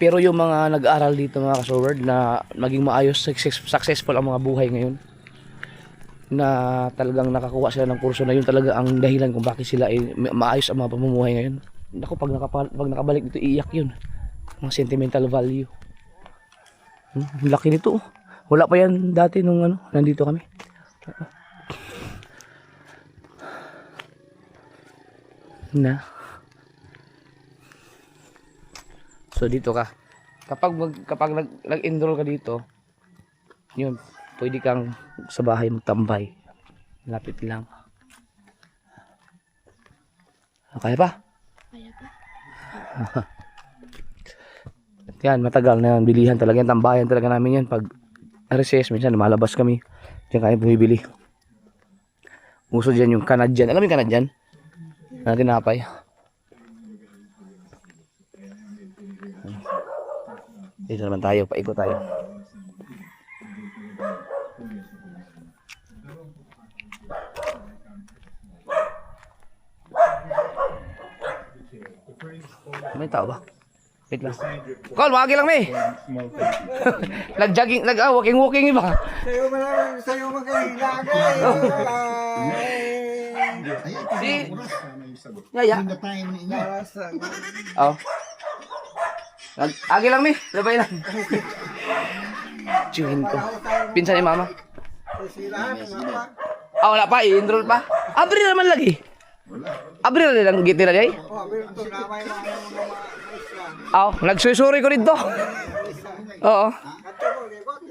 Pero yung mga nag-aaral dito mga kasolward na maging maayos, successful ang mga buhay ngayon. Na talagang nakakuha sila ng kurso na yun talaga ang dahilan kung bakit sila ay maayos ang mga pamumuhay ngayon. Ako pag nakabalik dito iiyak yun. Mga sentimental value. Laki nito. Wala pa yan dati nung nandito kami. So dito ka. Kapag nag-enroll ka dito, yun, pwede kang sa bahay magtambay. Lapit lang. Kaya pa? Kaya pa. Yan, matagal na yan. Bilihan talaga yan. Tambayan talaga namin yan. Pag recess, minsan lumalabas kami. Diyan kaya bumibili. Uso dyan yung Canadian. Alam mo yung Canadian? Na tinapay. Dito naman tayo. Paikot tayo. May tao ba? Wait lang. Call, wagi lang may. Nag-jogging, walking iba. Sa'yo magkahilagay. Si Yaya. Oh. Agi lang may. Labay lang. Tiyuhin ko. Pinsan ni mama. Wala pa. I-enroll pa. Abril naman lagi. Abril na lang gitira day. Nagsusuri ko dito. Oo.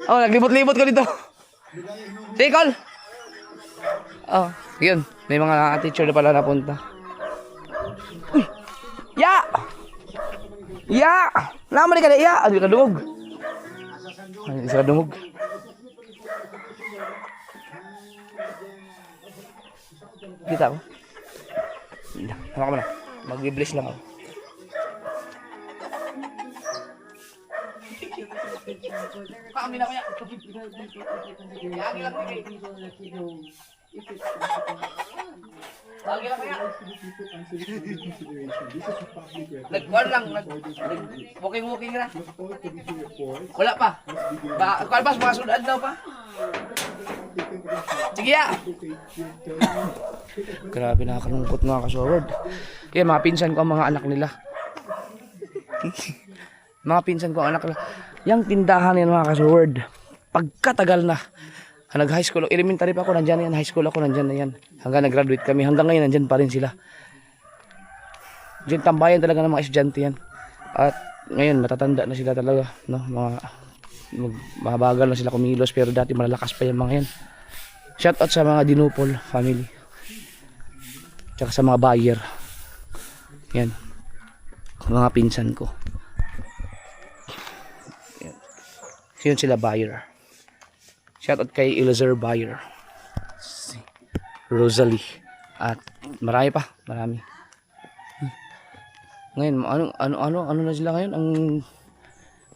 Naglibot-libot ko dito. Tikol. Yun. May mga teacher na pala napunta. Uy! Ya! Ya! Naman ka na ya! Ano ka dumog? Ano ka dumog? Kita ko. Tama ka mo na. Mag-bless lang ako. Kami na kaya. Lagi lang kaya. Lagi lang kaya. Nag-one lang. Walking na. Wala pa. Kalbas, mga sundan daw pa. Sige ya. Grabe, nakakalungkot mga kasorod. Yan, mga pinsan ko ang mga anak nila. Mga pinsan ko ang anak nila. Yang tindahan nila mga kasorod, pagkatagal na, Nag-high school, elementary pa ako, nandyan na yan. High school ako, nandyan na yan. Hanggang nag-graduate kami. Hanggang ngayon, nandyan pa rin sila. Diyan tambayan talaga ng mga estudyante yan. At ngayon, matatanda na sila talaga. No? Mabagal na sila kumilos, pero dati malalakas pa yung mga yan. Shout out sa mga Dinupol family. Tsaka sa mga buyer. Yan. Mga pinsan ko. Yan. Yun sila buyer. Shout out kay Eliezer Buyer. Rosalie. At marami pa. Marami. Ngayon, ano na sila ngayon? Ang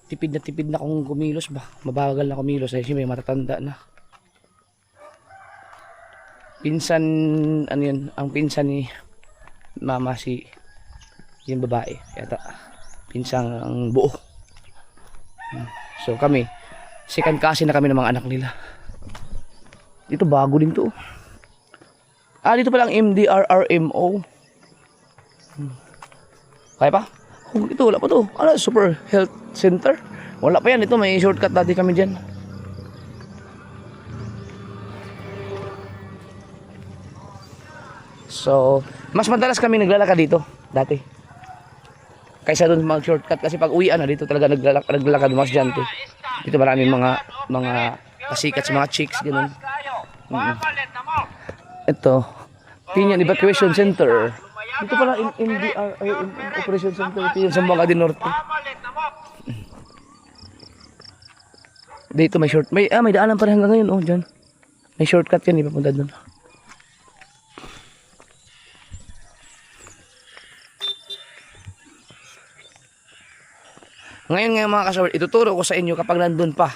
tipid na kung kumilos ba? Mabagal na kumilos. Ay, siyempre matatanda na. Pinsan, ano yun? Ang pinsan ni mama si yung babae. Yata. Pinsan ang buo. So kami, second cousin na kami ng mga anak nila. Dito bago din to. Dito pala ang MDRRMO. Kaya pa? Oh, ito wala pa to. Ano, Super Health Center? Wala pa yan. Ito may shortcut dati kami dyan. So, mas madalas kami naglalakad dito dati. Kaysa doon mag-shortcut kasi pag uwian na dito talaga naglalakad mga estudyante. Dito maraming mga pasikat sa mga chicks ganun. Ito, Pinyan Evacuation Center. Dito pala MDR Operation Center Pinyan Zamboanga del Norte. Dito may may daanan pa rin hanggang ngayon diyan. May shortcut yan ipapunta doon. Ngayon nga mga kasawar, ituturo ko sa inyo kapag nandun pa.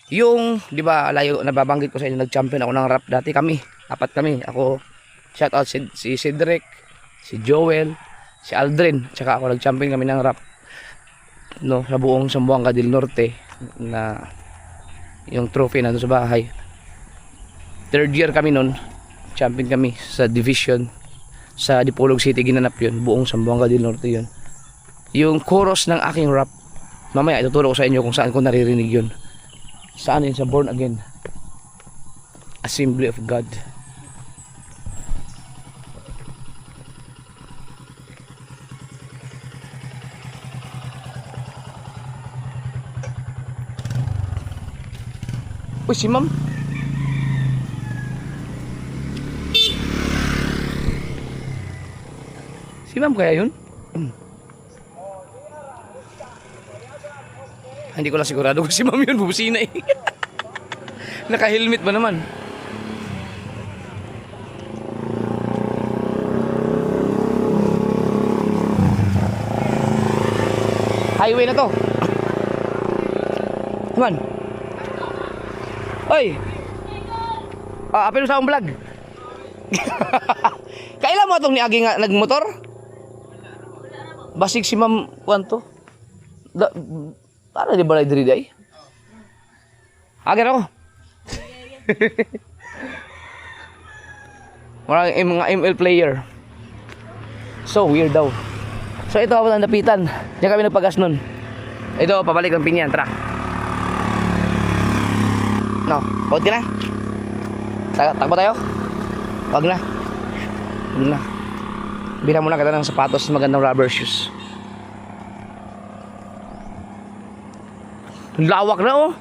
Yung, di ba, layo, nababanggit ko sa inyo, nag-champion ako ng rap dati kami. Apat kami. Ako, shout out si Cedric, si Joel, si Aldrin. Tsaka ako, nag-champion kami ng rap. No, sa buong Zamboanga del Norte na yung trophy nandun sa bahay. Third year kami nun. Champion kami sa division. Sa Dipolog City ginanap yun. Buong Zamboanga del Norte yun. Yung chorus ng aking rap, mamaya ituturo ko sa inyo kung saan ko naririnig yun. Saan yun? Sa Born Again Assembly of God. Uy, si ma'am. Si ma'am kaya yun? Hindi ko lang sigurado kung si ma'am yun, bubusina eh. Naka-helmet ba naman? Highway na to. Come on. Oy! Apil sa akong vlog. Kailan mo itong niagi nga nagmotor? Basig si ma'am, kwanto? Para di balay diri day? Agad ako. Mga ML player. So weird daw. So ito ako ang napitan. Diyan kami nagpagas nun. Ito, pabalik ng Pinyan. Tara. No, huwag ka na. Takbo tayo. Huwag na. Huwag na. Bilhan muna kita ng sapatos, magandang rubber shoes. Lawak na oh.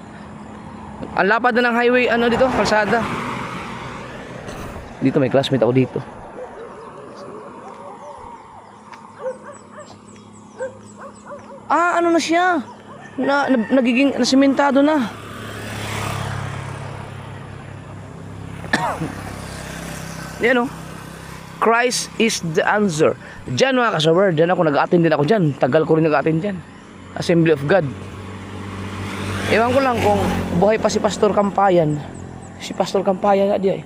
Ang lapad na ng highway, ano dito, kalsada. Dito may classmate ako dito. Ano na siya? Nagiging nasimentado na. Yan oh. Christ is the answer. Diyan mga kasawer, diyan ako nag-attend din ako diyan. Tagal ko rin nag-attend diyan. Assembly of God. Ewan ko lang kung buhay pa si Pastor Kampayan. Si Pastor Kampayan nga diya eh.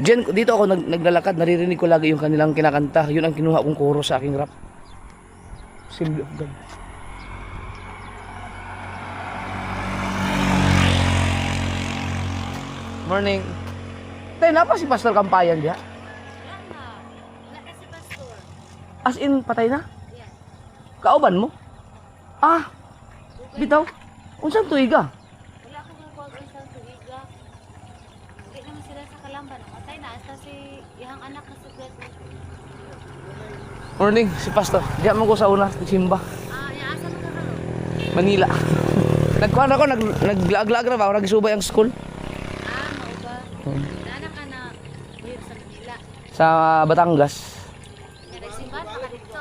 Diyan, dito ako naglalakad, naririnig ko lagi yung kanilang kinakanta. Yun ang kinuha kong koro sa aking rap. Assembly of God. Morning. Tayo na pa si Pastor Kampayan diya? Wala si Pastor. As in, patay na? Yes. Kauban mo? Bitaw. Unsang tuiga? Wala ko nga kung isang tuiga. si yung anak na si Brett. Morning, si Pastor. Diyan mo ko sa una, simba. Yung asa mo ka ron? Manila. Nagkuhan ako, naglag-lag na ba? Nagsubay ang school. Mauba. Nana ka na here sa Manila. Sa Batangas. Nagsimbahan pa ka dito.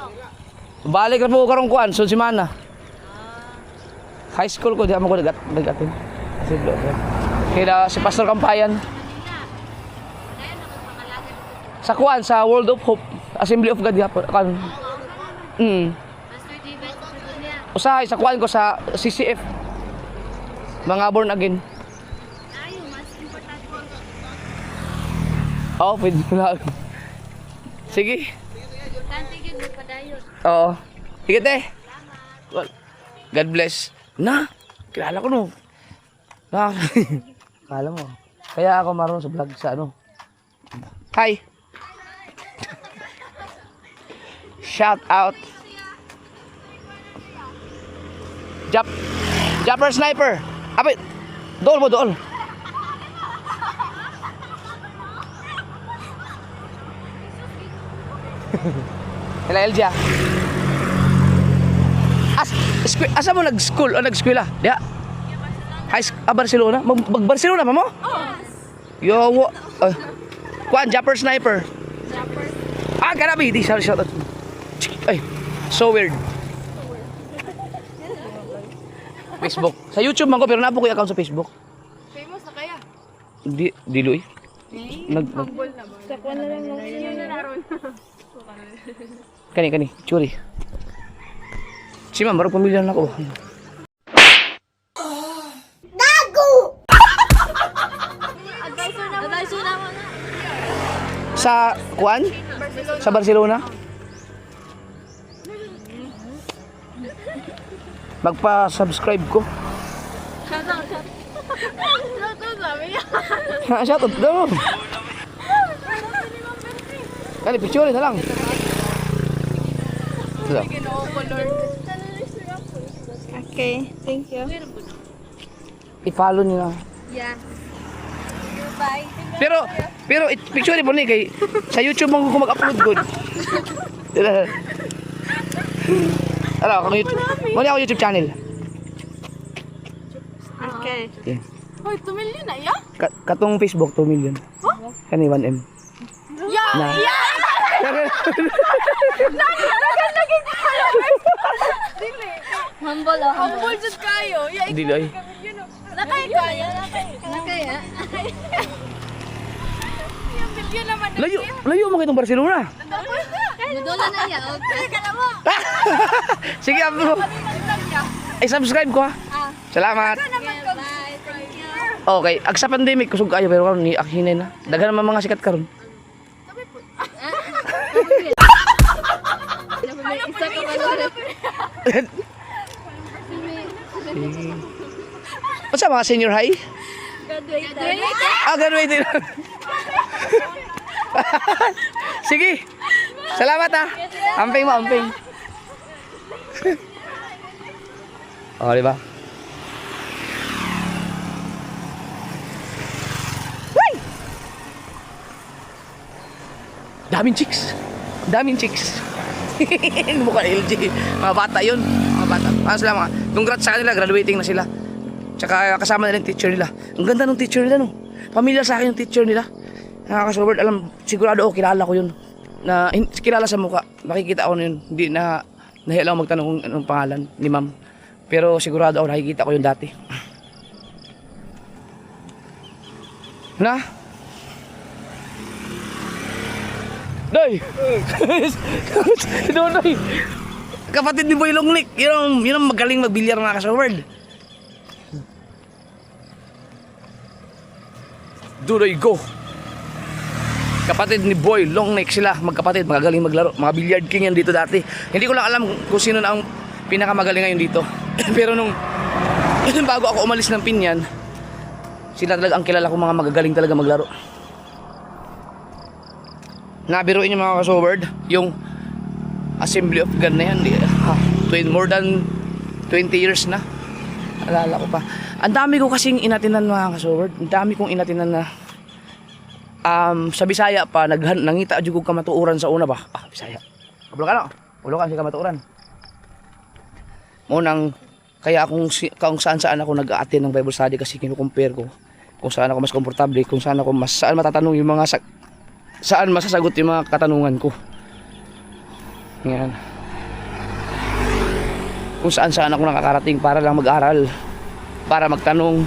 Balik na po karong kuan, so si Mana. High school ko, diyan mo ko nag-atin. Kaya si Pastor Kampayan. Manila. Kaya nakapangalaga dito. Sa kuan, sa World of Hope, Assembly of God yapon kan. Pastor David, sabi niya. Usahay sa kuan ko sa CCF. Mga born again. Tayo, mas importante. Oo, pwede na. Sige. Importante yun, magpadayon. Oo. Sige te. God bless. Na, kilala ko no. Na, kala mo. Kaya ako marunong sa vlog sa ano. Hi. Shout out. Japper sniper. Apit. Dool mo, dool. Hila Elja. Asa mo nag-school o nag-eskwela? Diha. Barcelona? Mag-Barcelona pa mo? Yo, kuan, Japper sniper. Garabi, di shout out. Ay, so weird. Facebook. Sa YouTube man ko pero napo ko yung account sa Facebook. Famous na kaya? Di Luy. Sa kuwan na lang nung yun na naroon. Kani, churi. Si ma'am, baru pamilya na ako. Advisor na mo na. Sa kuan? Sa Barcelona? Magpa-subscribe ko. Shout out sabi niya. Shout out daw. Kani, picture na lang. So. Okay, thank you. I-follow niyo na. Yeah. Bye. Pero picture mo ni kay sa YouTube mo ko mag-upload good. Ano, kung YouTube. Muna ako YouTube channel. Okay. Yeah. Hoy, 2 million na ya? Katong Facebook 2 million. Kani 1M. Yeah. Na. Humble oh. Humble jud kayo. Yeah, Dili ay. nakay kaya. Nakaya. Yung video naman. Layo mo kitong Barcelona. Mudola na ya. Okay. Kana mo. Sige, bro. Ay, subscribe ko ha. Salamat. Bye. Thank you. Okay, ag sa pandemic kusog kayo pero karon ni akhinay na. Daghan naman mga sikat karon. Isa ka ba? What's mga senior high? Graduated. Graduated. Sige. Salamat ha. Amping mo, amping. Oh, di ba? Why? Daming chicks. Daming chicks. Mukha LG. Mga bata yun. Mga bata. Ano sila mga. Congrats sa kanila. Graduating na sila. Tsaka kasama nila yung teacher nila. Ang ganda ng teacher nila no. Pamilya sa akin yung teacher nila. Nakakasobert. Alam, sigurado ako kilala ko yun. Na kilala sa mukha. Makikita ako na yun. Hindi na nahiya lang magtanong kung anong pangalan ni ma'am. Pero sigurado ako nakikita ko yun dati. Na? Doy! Doy! Kapatid ni Boy Longnik. Yun ang magaling magbilyar mga kasobert. Dudoy go! Kapatid ni Boy Longneck sila, magkapatid, magagaling maglaro. Mga billiard king yan dito dati. Hindi ko lang alam kung sino na ang pinakamagaling ngayon dito. Pero nung bago ako umalis ng Pinyan, sila talaga ang kilala ko mga magagaling talaga maglaro. Nabiruin yung mga kasoberd, yung Assembly of God na yan. More than 20 years na. Alala ko pa. Ang dami ko kasing inatinan mga kasoberd. Ang dami kong inatinan na sa Bisaya pa nangita jud ko kamatuoran sa una ba. Bisaya. Kabalo ka no. Ulo ka si kamatuoran. Mo nang kaya kung saan ako nag-a-attend ng Bible study kasi kino-compare ko kung saan ako mas komportable, kung saan ako saan matatanong yung mga saan masasagot yung mga katanungan ko. Yan. Kung saan ako nakakarating para lang mag-aral, para magtanong.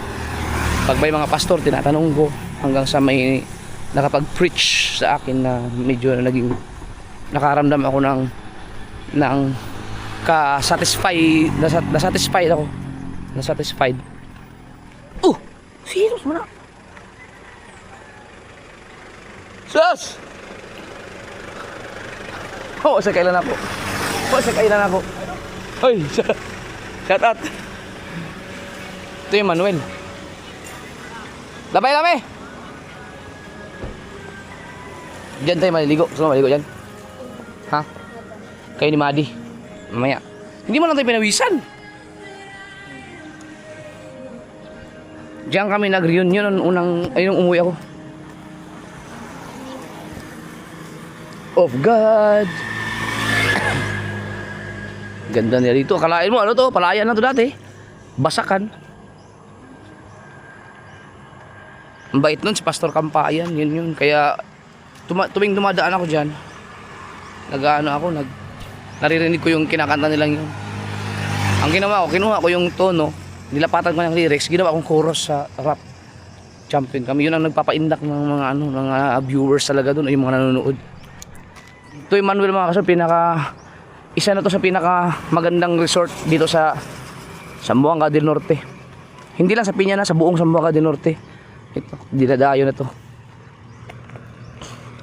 Pag may mga pastor tinatanong ko hanggang sa may nakapag-preach sa akin na medyo naging nakaramdam ako ng nasatisfied ako. Nasatisfied. Serious mo na. Sus! Sa kailan ako. Hoy, shout out. Ito yung Manuel. Labay. Diyan tayo maliligo. Gusto mo maligo dyan? Ha? Kayo ni Madi. Mamaya. Hindi mo lang tayo pinawisan. Diyan kami nag-reunion ayun umuwi ako. Of God. Ganda nila dito. Akalain mo ano to? Palayan na to dati. Basakan. Ang bait nun si Pastor Kampayan. Yun. Kaya tuwing dumadaan ako dyan, naririnig ko yung kinakanta nilang yun. Ang ginawa ko, kinuha ko yung tono, nilapatan ko ng lyrics, ginawa kong chorus sa rap. Champion kami. Yun ang nagpapaindak ng mga viewers talaga doon, yung mga nanonood. Ito yung Manuel mga kaso, isa na to sa pinaka magandang resort dito sa Zamboanga del Norte. Hindi lang sa Piñana, sa buong Zamboanga del Norte. Ito, dinadayo na to.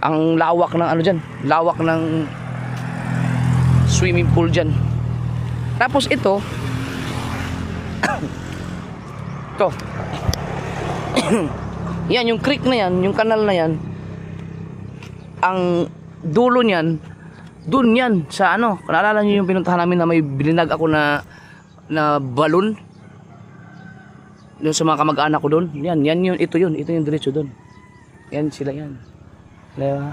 Ang lawak ng lawak ng swimming pool dyan. Tapos ito yan yung creek na yan, yung kanal na yan, ang dulo niyan dun yan sa naalala niyo yung pinuntahan namin na may bininag ako na balon doon sa mga kamag-anak ko doon. Ito yung diretso doon. Yan sila yan. Diba?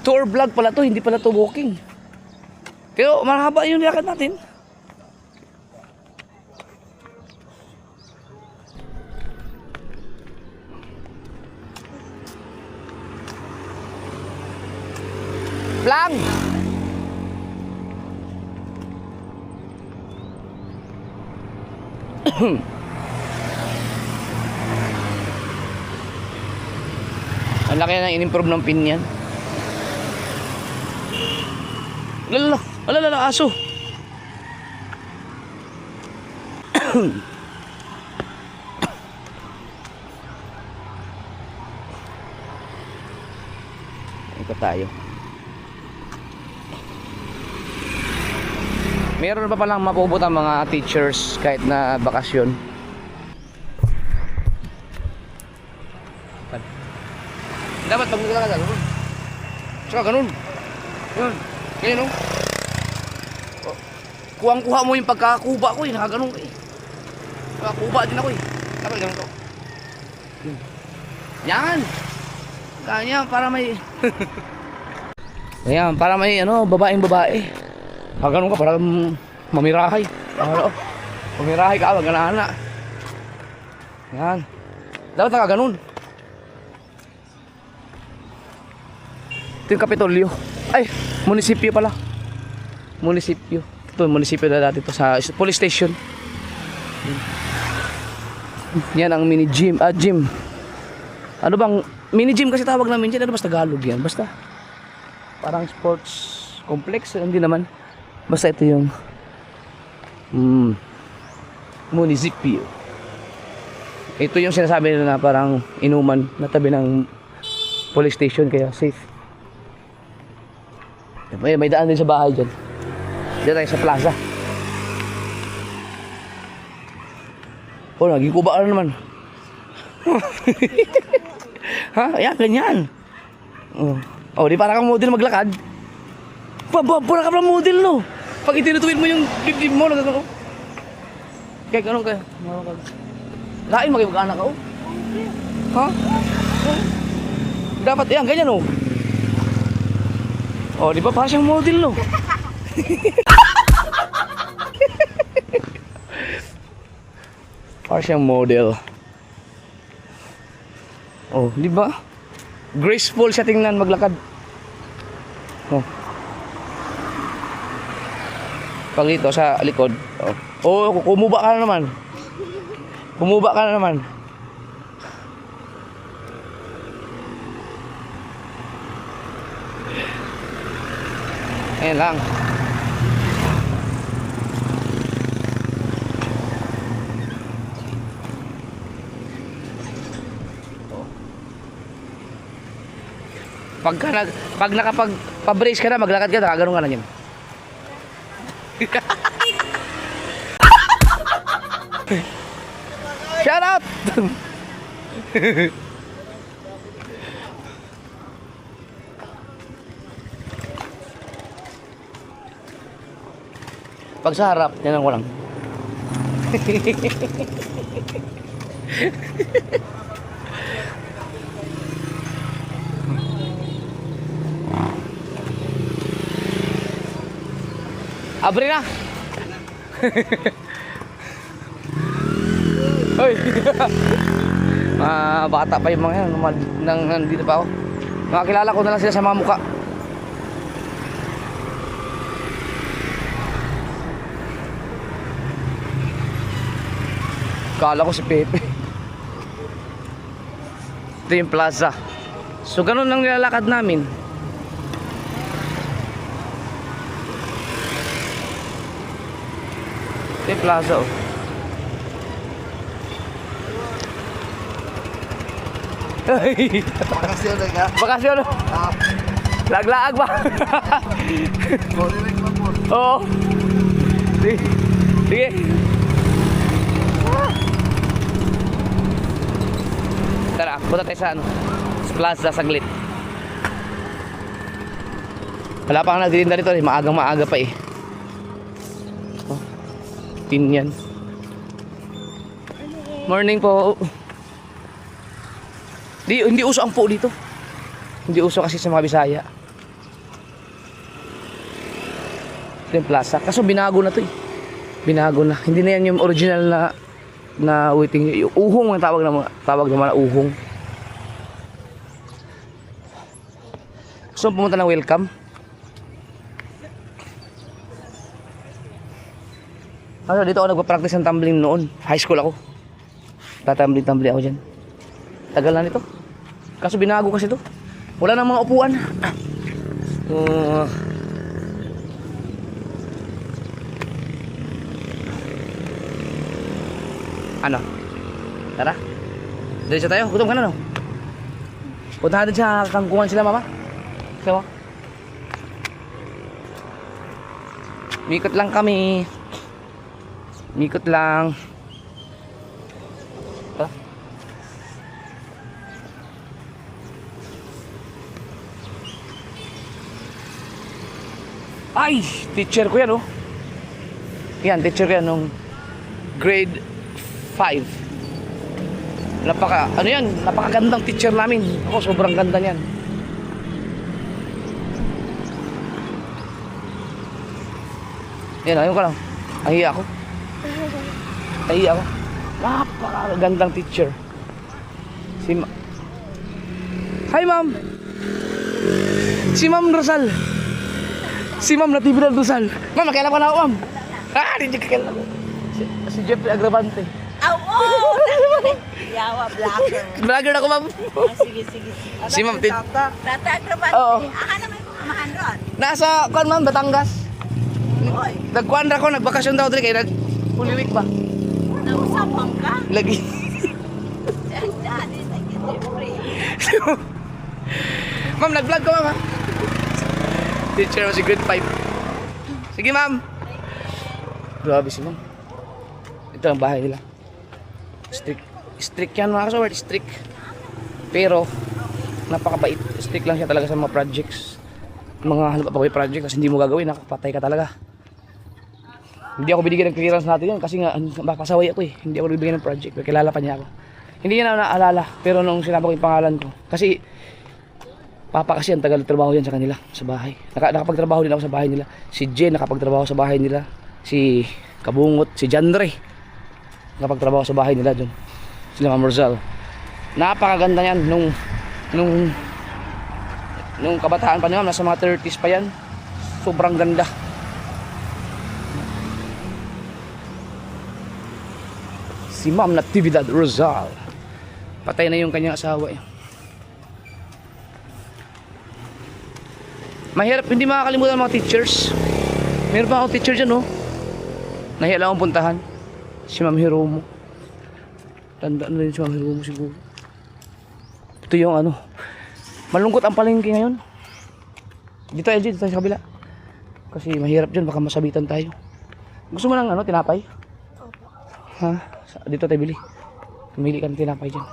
Tour vlog pala to, hindi pala to walking. Pero mahaba yung lakad natin. Lang. Ang laki na in-improve ng pin yan. Alala, aso. Ito tayo. Meron pa palang mapupunta mga teachers kahit na bakasyon. Dapat pag magkala ka ganun. Tsaka ganun. Yun. Ganyan o. Kuha mo yung pagkakuba ko eh. Nakaganon eh. Nakakuba din ako eh. Dapat ganun to. Yan. Ganyan para may Ayan, para may babaeng babae. Ganun ka para mamirahay. Mamirahay ka, magana-ana. Yan. Dapat nakaganon. Ito yung Kapitolyo. Ay, munisipyo pala. Munisipyo. Ito yung munisipyo na dati ito sa police station. Yan ang mini gym. Gym. Ano bang mini gym kasi tawag namin dyan. Basta Tagalog yan. Basta parang sports complex. Hindi naman. Basta ito yung munisipyo. Ito yung sinasabi nila na parang inuman na tabi ng police station kaya safe. May daan din sa bahay dyan. Diyan tayo sa plaza. Nagikuba ka na naman. Ha? Ayan, ganyan. Di para kang model maglakad. Pura ka pala model, no? Pag itinutuwid mo yung dibdib mo, Kaya ganun ka. Lain mag-anak ka, oh. Ha? Dapat yan, ganyan, oh. Oh, di ba? Parang siyang model, no? Parang siyang model. Oh, di ba? Graceful siya tingnan maglakad. Oh. Pag dito sa likod. Oh, kumuba ka na naman. Kumuba ka na naman. Ayan lang. Pag nakapag-brace ka na, maglakad ka, nakaganon ka na yun. Shout out! Pag sa harap, yan ko lang. Abre na! Hoy! Bata pa yung mga yan. Nandito pa ako. Makakilala ko na lang sila sa mga mukha. Kala ko si Pepe. Ito yung plaza. So ganun ang nilalakad namin. Ito yung plaza, oh. Bakasyon na ka? Bakasyon, oh. Laglaag ba? Oo. Sige. Sige. Tara, punta tayo sa ano, sa plaza saglit. Wala pa nga nagdirinda rito, maagang maaga pa eh. Oh, tin yan. Morning po. Hindi uso ang po dito. Hindi uso kasi sa mga Bisaya. Ito yung plaza. Kaso binago na to eh. Binago na. Hindi na yan yung original na waiting. Yung uhong ang tawag naman na uhong. Gusto pumunta ng welcome. Ano, dito ako nagpa-practice ng tumbling noon. High school ako. Tatambling-tumbling ako dyan. Tagal na nito. Kaso binago kasi to. Wala nang mga upuan. Ano? Tara. Diretso tayo. Gutom ka na, no? Punta natin sa kangkungan sila, mama. So, mikot lang kami. Mikot lang. Ay, teacher ko yan, oh. Yan, teacher ko yan nung grade 5. Napakagandang teacher namin. Ako, sobrang ganda niyan. Yan, ayun ka lang. Nahiya ako. Napakagandang teacher. Hi, ma'am. Si Ma'am Rosal. Si Ma'am Natividad Rosal. Ma'am, nakailan ka na ako, ma'am? Hindi ka kailan ako. Si Jeffrey Agravante. Yawa, vlogger. Vlogger ako, ma'am. Sige. Si Ma'am Tata Agrabante. Oo. Naman kumahan doon. Nasa, kuan ma'am, Batangas. Nagkuan ra ko, nagbakasyon daw dito kay Holy Week ba? Nausapang ka? Lagi. Daddy, thank you, Jeffrey. Ma'am, nag-vlog ko, ma'am, ha? Teacher mo si grade 5. Sige, ma'am. Grabe si ma'am. Ito ang bahay nila. Strict yan, mga kasaward. Strict. Pero, napakabait. Strict lang siya talaga sa mga projects. Mga halimbawa project kasi hindi mo gagawin, nakapatay ka talaga. Hindi ako binigyan ng clearance natin yun kasi nga pasaway ako eh. Hindi ako bibigyan ng project. Kilala pa niya ako. Hindi niya na naalala. Pero nung sinabi ko yung pangalan ko. Kasi papa kasi ang tagal trabaho yan sa kanila. Sa bahay. Nakapagtrabaho din ako sa bahay nila. Si Jen nakapagtrabaho sa bahay nila. Si Kabungot. Si Janre nakapagtrabaho sa bahay nila dun. Sila Ma'am Rosal. Napakaganda yan. Nung kabataan pa niya, nasa mga 30s pa yan. Sobrang ganda. Si Ma'am Natividad Rosal. Patay na yung kanyang asawa. Mahirap, hindi makakalimutan ng mga teachers. Meron pa akong teacher dyan, no? Nahiya lang akong puntahan. Si Ma'am Hiromo. Tandaan na rin si Ma'am Hiromo siguro. Ito yung ano. Malungkot ang palengke ngayon. Dito tayo sa kabila. Kasi mahirap dyan, baka masabitan tayo. Gusto mo ng ano, tinapay? Ha? Dito tayo bili. Pumili ka ng tinapay dyan.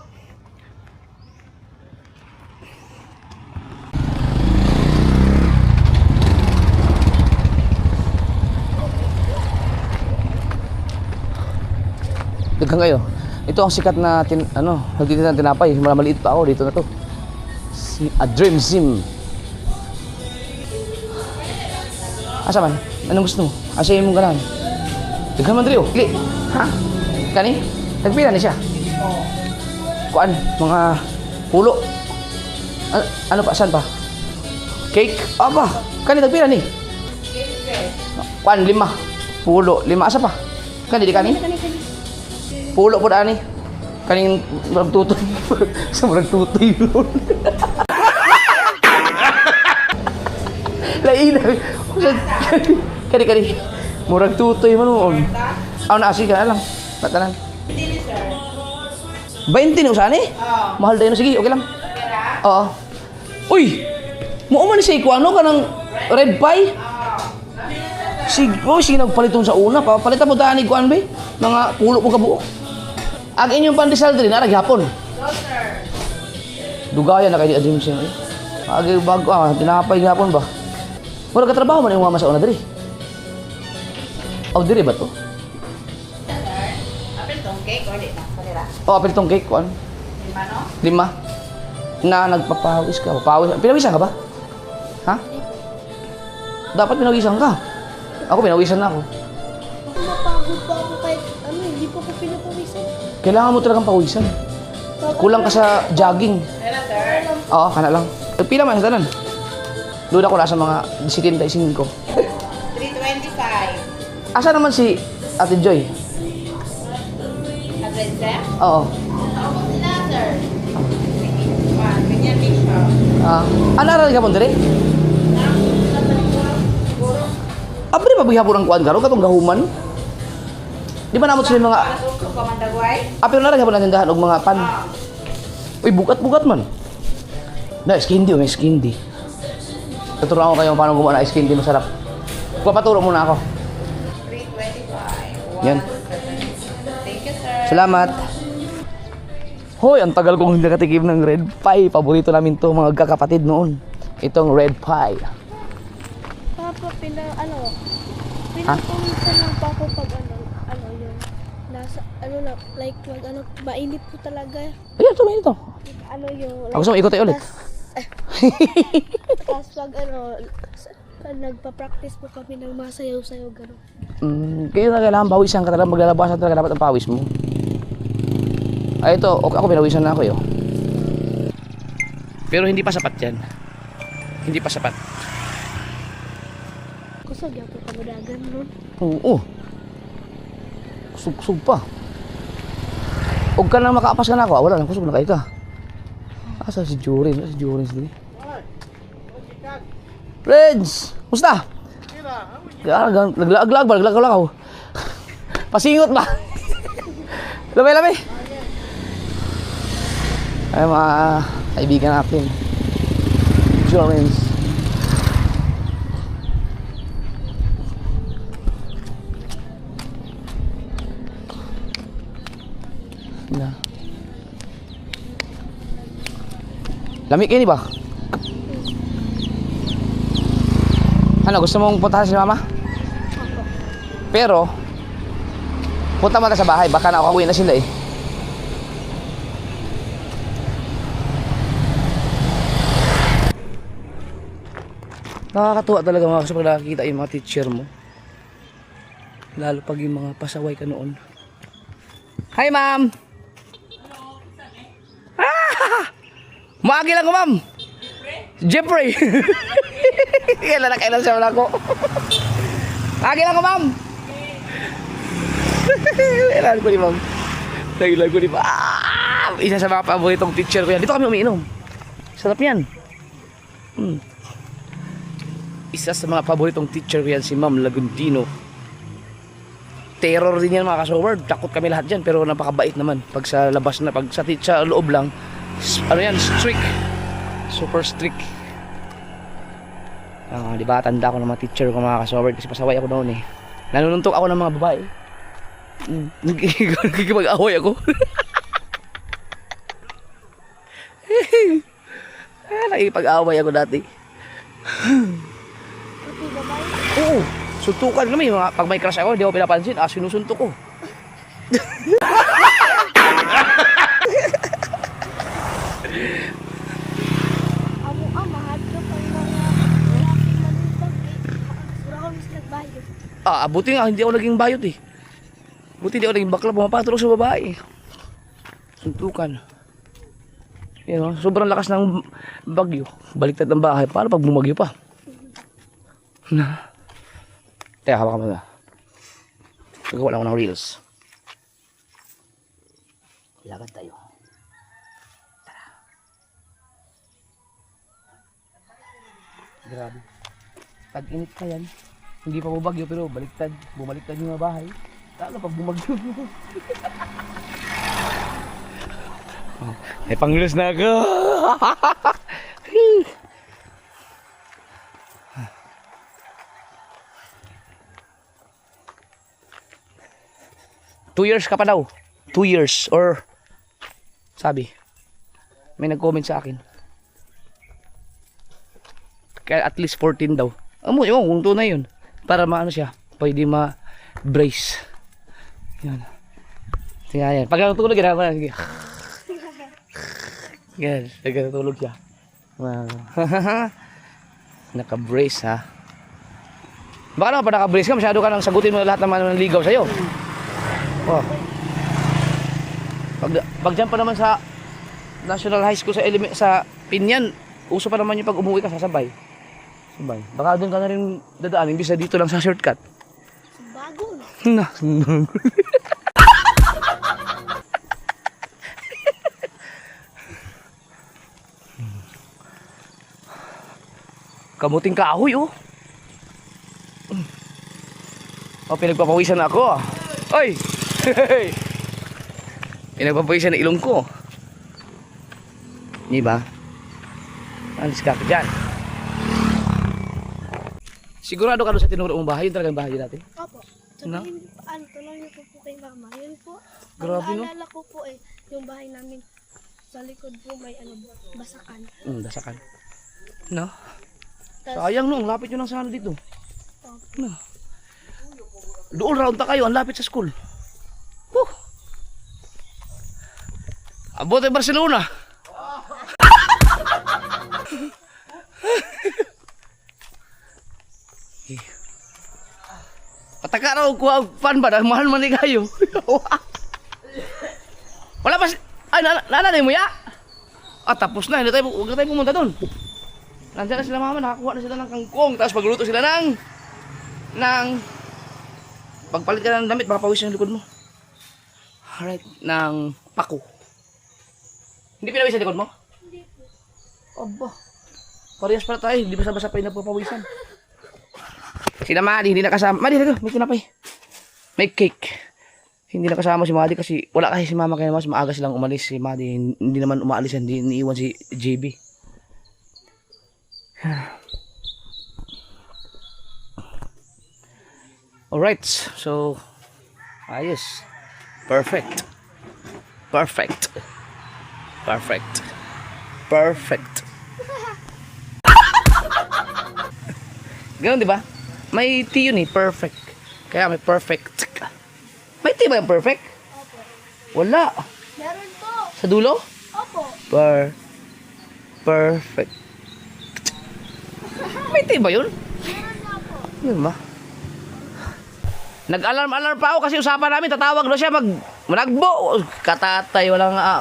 Daghang kayo. Ito ang sikat na nagtitinda ng tinapay. Maliit pa ako dito na to. A Dream Sim. Asa man? Anong gusto mo? Asa yung mong ganahan? Daghang man dito. Kili. Ha? Kani? Nagpila ni siya? Kuan? Mga pulo. Ano pa? Saan pa? Cake? Aba! Kani nagpila ni? Kuan? 5. Pulo. 5. Asa pa? Kani di kani? Pulo po ani. Kaning murag tutoy. Sa murag tutoy yun. Lain. Kani. Murag tutoy man mo. Na sige ka lang. Patanan. 20 na usan eh? Mahal dayon sige, okay lang. Oo. Uy! Mo man siya ikuano ka ng red pie? Sige nagpaliton sa una. Palitan mo daan ikuan be. Mga pulo po kabuok. Ang inyong pandesal din, narag hapon. Dugayan na kayo di adrim siya. Agi bago tinapay hapon ba? Wala ka trabaho man yung mama sa una diri. Dire ba to? Apil tong cake or di na? Kanira? Apil tong cake kuan. 5 no? 5. Na nagpapawis ka. Pinawisan ka ba? Ha? Dapat pinawisan ka. Ako pinawisan na ako. Mapagod pa ako kahit hindi pa ako pinapawisan. Kailangan mo talagang pawisan. Kulang ka sa jogging. Kaya sir? Oo, kana lang. Pila man tanan. Doon ako nasa mga 75. 325. Asa naman si Ate Joy? Address sir? Oo. Ako sila sir. Ganyan din siya. Ano aral ka po dire? Abri pa bihapon ang kuan karo katong gahuman. Di ba namot sila mga apil na rin hapon natin dahan og mga pan. Uy, bukat-bukat man. Na iskindi o may iskindi. Tuturuan ko kayo paano gumawa na iskindi masarap. Papaturo muna ako. 325. Yan. Thank you sir. Salamat. Hoy, ang tagal kong hindi nakatikim ng red pie. Paborito namin to mga kakapatid noon. Itong red pie. Papa, pinapawisan lang pa ako pag yun. Nasa, like, mainit po talaga. Ayan, tumayin ito. Yung, Ako gusto mo ikot tayo ulit. Tapos pag nagpa-practice po kami ng masayaw-sayaw, gano'n. Kaya na kailangan pawisan ka talaga. Maglalabasan talaga dapat ang pawis mo. Ay, ito. Okay, ako pinawisan na ako yun. Pero hindi pa sapat yan. Hindi pa sapat. Kusog yan po kamadagan nun. Oo. Kusog pa. Huwag ka nang makaapas ka na ako. Wala lang. Kusog na kayo ka. Asa si Jorin? Si Jorin sila. Friends! Musta? Naglag-lag ba? Naglag-lag ako. Pasingot ba? Lamay-lamay. Ay mga kaibigan natin. Jorins. Na. Lamig ini ba? Ano, gusto mong puntahan si mama? Pero, punta muna sa bahay. Baka nakakauwi na sila eh. Nakakatuwa talaga mga kasi pag nakakita yung mga teacher mo. Lalo pag yung mga pasaway ka noon. Hi ma'am! Ah! Maagi lang ko ma'am! Jeffrey! Kailan siya wala ko. Maagi lang ko ma'am! Kailan ko ni ma'am. Kailan ko ni ma'am. Ah! Isa sa mga paboritong teacher ko yan. Dito kami umiinom. Sarap yan. Isa sa mga paboritong teacher ko yan si Ma'am Lagundino. Terror din yan mga kasober. Takot kami lahat dyan pero napakabait naman. Pag sa labas na, pag sa loob lang, ano yan, strict. Super strict. Diba tanda ko ng mga teacher ko mga kasober kasi pasaway ako noon eh. Nanununtok ako ng mga babae. Nagkikipag-away ako. Nakikipag-away ako dati. Oo, suntukan kami. Pag may crush ako, hindi ako pinapansin. Sinusuntok ko. Mahal ka pang mga lalaki malutag eh. Wala ko mas nagbayad. Buti nga, hindi ako naging bayot eh. Buti hindi ako naging bakla. Pumapatulog sa babae. Suntukan. Yan, sobrang lakas ng bagyo. Baliktad ng bahay. Paano pag bumagyo pa? Teka, hawak ka muna. Gagawa lang ako ng reels. Lagad tayo. Tara. Grabe. Tag-init ka yan. Hindi pa bumagyo pero baliktad. Bumaliktad yung mga bahay. Lalo pag bumagyo. May panglos na ako. 2 years ka pa daw. 2 years or sabi. May nag-comment sa akin. Kaya at least 14 daw. Amo, yung kung tunay yun. Para maano siya, pwede ma-brace. Yan. Tingnan yan. Pag natutulog, ginagawa na. Sige. Yan. Pag natutulog siya. Wow. Naka-brace ha. Baka naman pa naka-brace ka, masyado ka nang sagutin mo lahat ng mananligaw sa'yo. Oh. Pag dyan pa naman sa National High School sa Pinyan, uso pa naman yung pag umuwi ka sasabay. Sabay. Baka doon ka na rin dadaan, imbis na dito lang sa shortcut. Bago. Na. Kamuting kahoy oh. Oh, pinagpapawisan ako. Oy! Pinagpapawisan na ilong ko. Di ba? Alis ka dyan. Sigurado ka doon sa tinuro mong bahay. Yun talagang bahay natin. Opo. No? Sabihin, tanong niyo po kay mama. Yun po. Grabe, no? Ang naalala ko po yung bahay namin sa likod po may basakan. Dasakan. No? Tas, Sayang no, ang lapit yun ang sana dito. opo. No. Doon round ta kayo, ang lapit sa school. Abot ay Barcelona. Pataka raw kuha pan ba? Mahal man ni kayo. Wala pa ay nanay mo ya? Tapos na, huwag na tayo pumunta doon. Nandiyan na sila mama, nakakuha na sila ng kangkong. Tapos pagluto sila ng pagpalit ka ng damit, baka pawis yung likod mo. Alright, ng pako. Hindi pinawis sa likod mo? Hindi po. Aba, parehas pala tayo, hindi basa-basa pa yung nagpapawisan. Sila Madi, hindi nakasama. Madi, may tinapay. May cake. Hindi nakasama si Madi kasi wala kasi si mama kaya mas maaga silang umalis. Si Madi, hindi naman umaalis yan, hindi iniiwan si JB. Alright, so ayos. Perfect. Perfect. Perfect. Perfect. Ganun, di ba? May T yun eh, perfect. Kaya may perfect. May T ba yung perfect? Wala. Meron po. Sa dulo? Opo. Perfect. May T ba yun? Meron na po. Yun ba? Nag-alarm pa ako kasi usapan namin, tatawag daw siya managbo. Katatay, wala,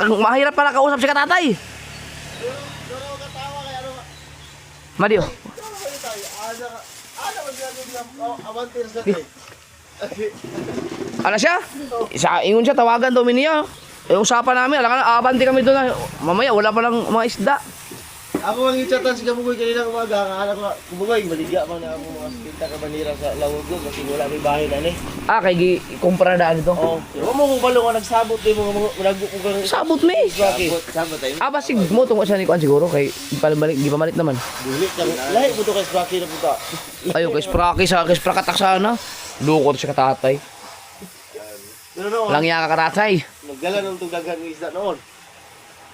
mahirap pala kausap si katatay. Madio. Ano siya? Ingon siya, tawagan daw niya. Usapan namin, alam ka, abanti kami doon. Mamaya, wala pa lang mga isda. Ako ang i-chatan si Kabugoy kanina umaga. Ang anak ko, Kabugoy, maligya man na ako mga pinta ka banira sa lawag doon kasi wala may bahay na ni. Kay kumpara daan ito. Oo. Huwag mo kung balo ka nagsabot din mo nagbo ko kang Sabot me. sabot tayo. Basig mo tungkol sa ni Kuan siguro kay di pa malit naman. Bulit lang. Lahi mo to kay Sprocky na puta. Ayo kay Spraki katak sana. Lukot siya katatay. Pero noon, Lang iya ka katatay. nagdala ng tugagan ng isda noon.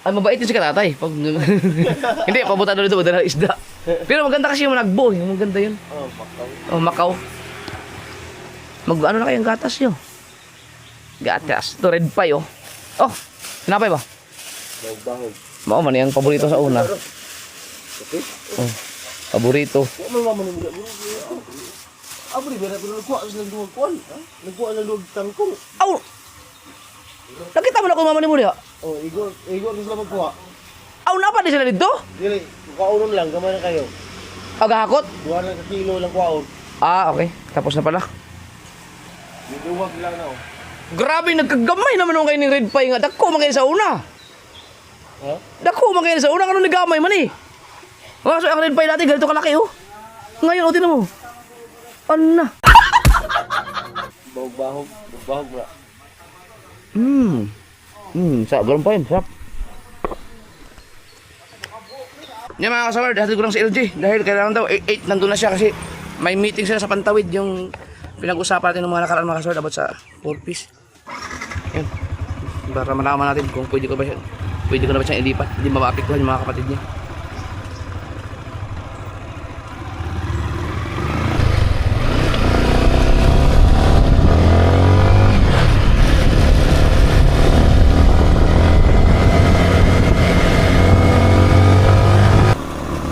Ay, mabait din si katatay. Hindi, pabuta doon dito, magdala ng isda. Pero maganda kasi yung managbo. Yung maganda yun. Oh, pakaw. Oh, Macau. Ano na kayong gatas nyo? Gatas. Ito, red pie, oh. Oh, sinapay ba? Bahog-bahog. Mao man yung paborito sa una. Okay? Oh, paborito. Huwag mo maman mo. Abo ni bera pero nagkuha sa nagduwag kuan. Nagkuha ng duwag tangkong. Aw! Nakita mo na kung mamani mo niya? Oh, igor sila magkuha. Aw, napa di sila dito? Dili, kuhaunon lang, gamay na kayo. Agahakot? Duwa na kilo lang kuhaon. Okay. Tapos na pala. Duwag lang na oh. Grabe, nagkagamay naman nung kayo ng red pie nga. Dako man kayo sa una. Ha? Dako man kayo sa una. Ano nagamay man eh? So, ang red pie dati, ganito kalaki oh. Ngayon, tinan mo. Ano na? Bahog bra. Sarap, ganun pa yun, sarap. Yan mga kasawar, hatid ko lang si LG. Dahil kailangan daw, 8 nandun na siya kasi may meeting sila sa Pantawid, yung pinag-usapan natin ng mga nakaraan mga kasawar about sa 4-piece. Yan. Para malaman natin kung pwede ko na ba siyang ilipat. Hindi mapapiktuhan yung mga kapatid niya.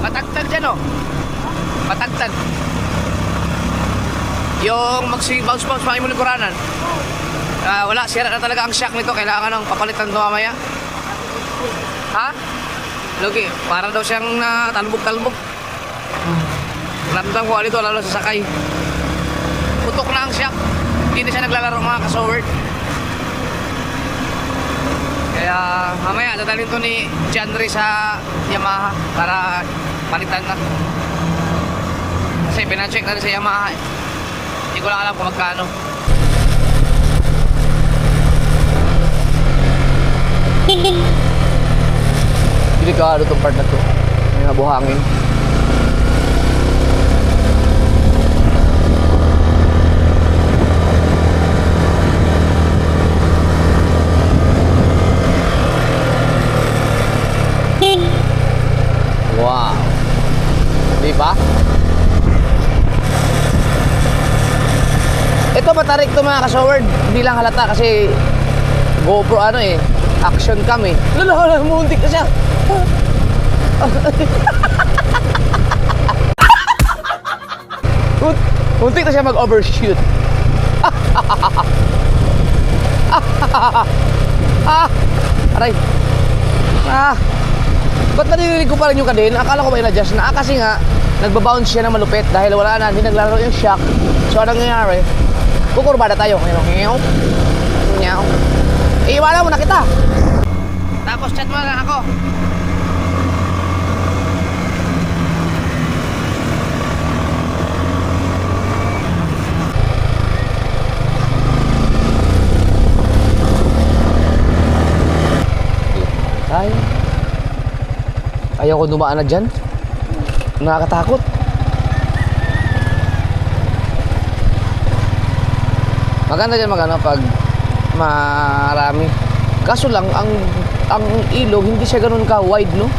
Matagtag dyan oh. Matagtag. Yung bounce pa mo lingkuranan. Wala, sira na talaga ang shock nito. Kailangan ng papalitan ito mamaya. Ha? Logi, para daw siyang talbog-talbog. Ramdam ko alito, lalo sa sakay. Putok na ang shock. Hindi na siya naglalaro mga kasoward. Kaya mamaya dadalhin to ni Chandri sa Yamaha para palitan na. Kasi pinacheck na rin sa Yamaha eh. Hindi ko lang alam kung magkano. Delikado itong part na to. May nabuhangin. Wow. Di ba? Ito matarik to mga kasoward. Hindi lang halata kasi GoPro action cam eh. Lala, muntik na siya. Muntik na siya mag-overshoot. Aray. Ba't narinig ko pa rin yung kadin? Akala ko ba in-adjust na? Kasi nga, nagbabounce siya ng malupit dahil wala na, hindi naglalaro yung shock. So, anong nangyayari? Kukurbada tayo. Ngayon, iiwala mo na kita. Tapos chat mo na ako. Ayaw ko dumaan na dyan. Nakakatakot. Maganda dyan pag marami. Kaso lang, ang ilog, hindi siya ganun ka-wide, no?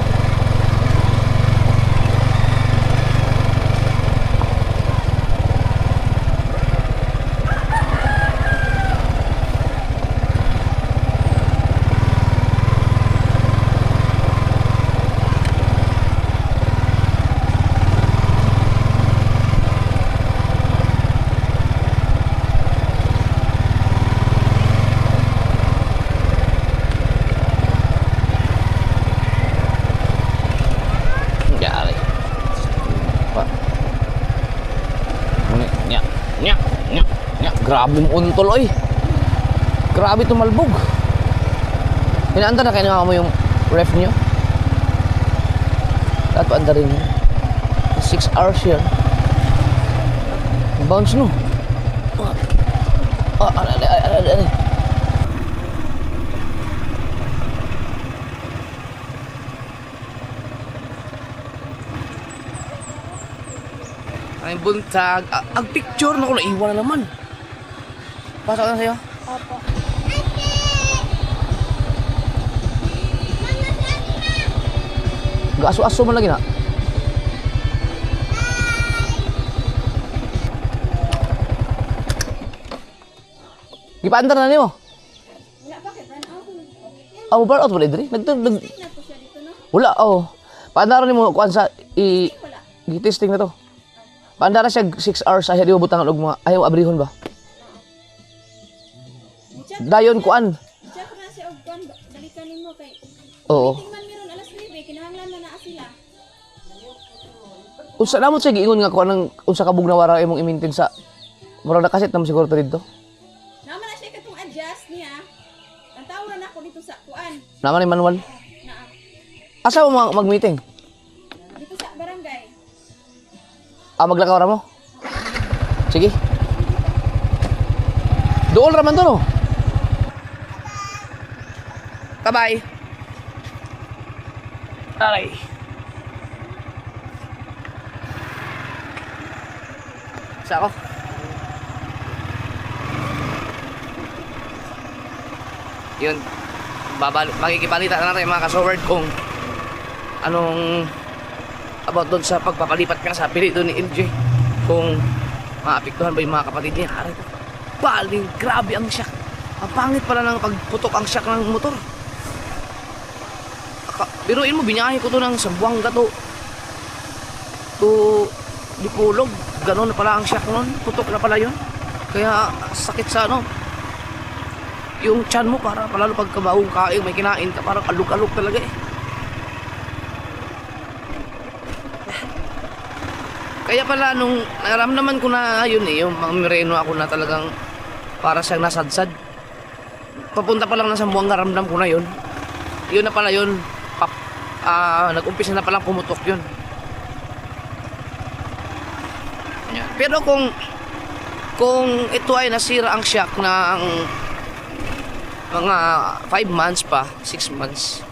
Grabe mo untol, oy. Grabe tumalbog. Hinaanda na kayo mo yung ref nyo. Dato anda rin. 6 hours yan. Bounce no. Aray. Ay buntag. Ang picture na ko naiwan na naman. Pasok na sa'yo. Opo. Gaso-aso man lagi na. Gipaandar na niyo. Wala, bakit? Amo bar out wala diri. Na po siya dito, no? Wala oh. Paandaran nimo kuan sa i-testing na to. Paandara siya 6 hours ahead yung butangan og mga ayaw abrihon ba. Dayon kuan. Check na siya og kuan, balikan nimo kay. Oo. Tingman meron alas 9, kinahanglan na naa sila. Unsa namot siya giingon nga kuan ng unsa ka bugnawara imong i-maintain sa murag nakaset na mo siguro to dito. Naman na siya katong adjust niya. Ang tawran ako dito sa kuan. Naman ni manual. Naa. Asa mo mag-meeting? Dito sa barangay. Maglakaw ra mo? Sige. Dool ra man to no? Bye-bye. Aray. Sa ako. Yun. Makikipalitan na natin mga ka-soward kung anong about doon sa pagpapalipat ka sa pili doon ni LJ. Kung maapektuhan ba yung mga kapatid niya. Aray ko. Baling grabe ang shock. Ang pangit pala ng pagputok ang shock ng motor. Biruin mo, binyahe ko to ng Sambuanga to Dipolog. Ganon na pala ang shock nun. Putok na pala yun. Kaya sakit sa ano. Yung tiyan mo para palalo pagkabaong kain, may kinain ka, parang aluk-aluk talaga eh. Kaya pala nung naramdaman ko na yun eh, yung mga mireno ako na talagang para siyang nasadsad. Papunta pa lang na Sambuanga, ramdam ko na yun. Yun na pala yun. Nag-umpisa na palang pumutok yun. Yan. Pero kung ito ay nasira ang shock na ang mga 5 months pa, 6 months,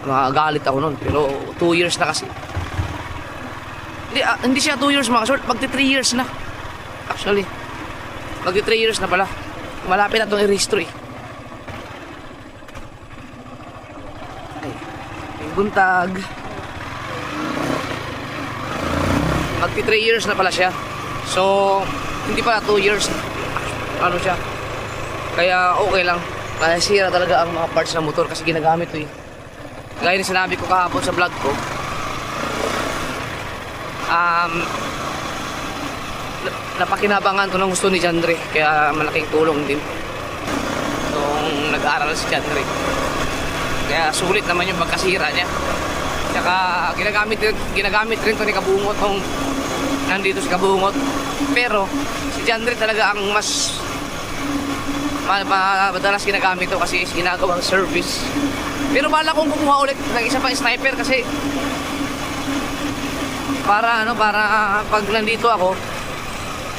magalit ako nun. Pero 2 years na kasi. Hindi siya 2 years mga short, magti 3 years na. Actually, magti 3 years na pala. Malapit na itong i-restore eh. Buntag. Magti 3 years na pala siya. So, hindi pala 2 years. Ano siya? Kaya okay lang. Kaya sira talaga ang mga parts ng motor kasi ginagamit ko eh. Gaya na sinabi ko kahapon sa vlog ko. Napakinabangan ko ng gusto ni Jandre. Kaya malaking tulong din nung nag-aaral si Jandre. Kaya sulit naman yung pagkasira niya. Tsaka ginagamit rin to ni Kabungot nung nandito si Kabungot. Pero si Jandre talaga ang mas madalas ginagamit to kasi ginagawang service. Pero bala kong kumuha ulit ng isa pang sniper kasi para pag nandito ako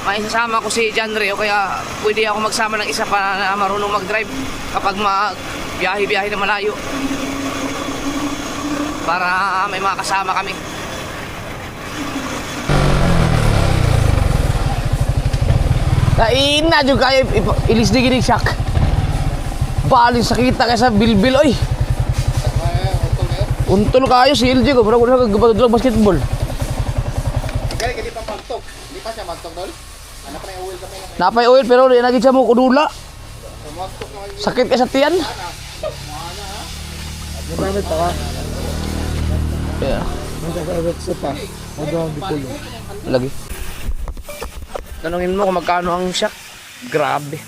maisasama ko si Jandre o kaya pwede ako magsama ng isa pa na marunong mag-drive kapag biyahe na malayo para may mga kasama kami. Kaina jud kayo ilis di gini shock. Balin sakita kaysa bilbil oy. Untol kayo si LJ ko, mura ko nagbabalog basketball. Kaya hindi pa magtok. Hindi pa siya magtok dol. Anak na oil kami na. Napay oil pero di nagit sa mo kudula. Sakit ka sa tiyan. Magamit pa ka. Yeah. Magagamit sa pa. Magagamit ko yun. Lagi. Tanungin mo kung magkano ang shock. Grabe.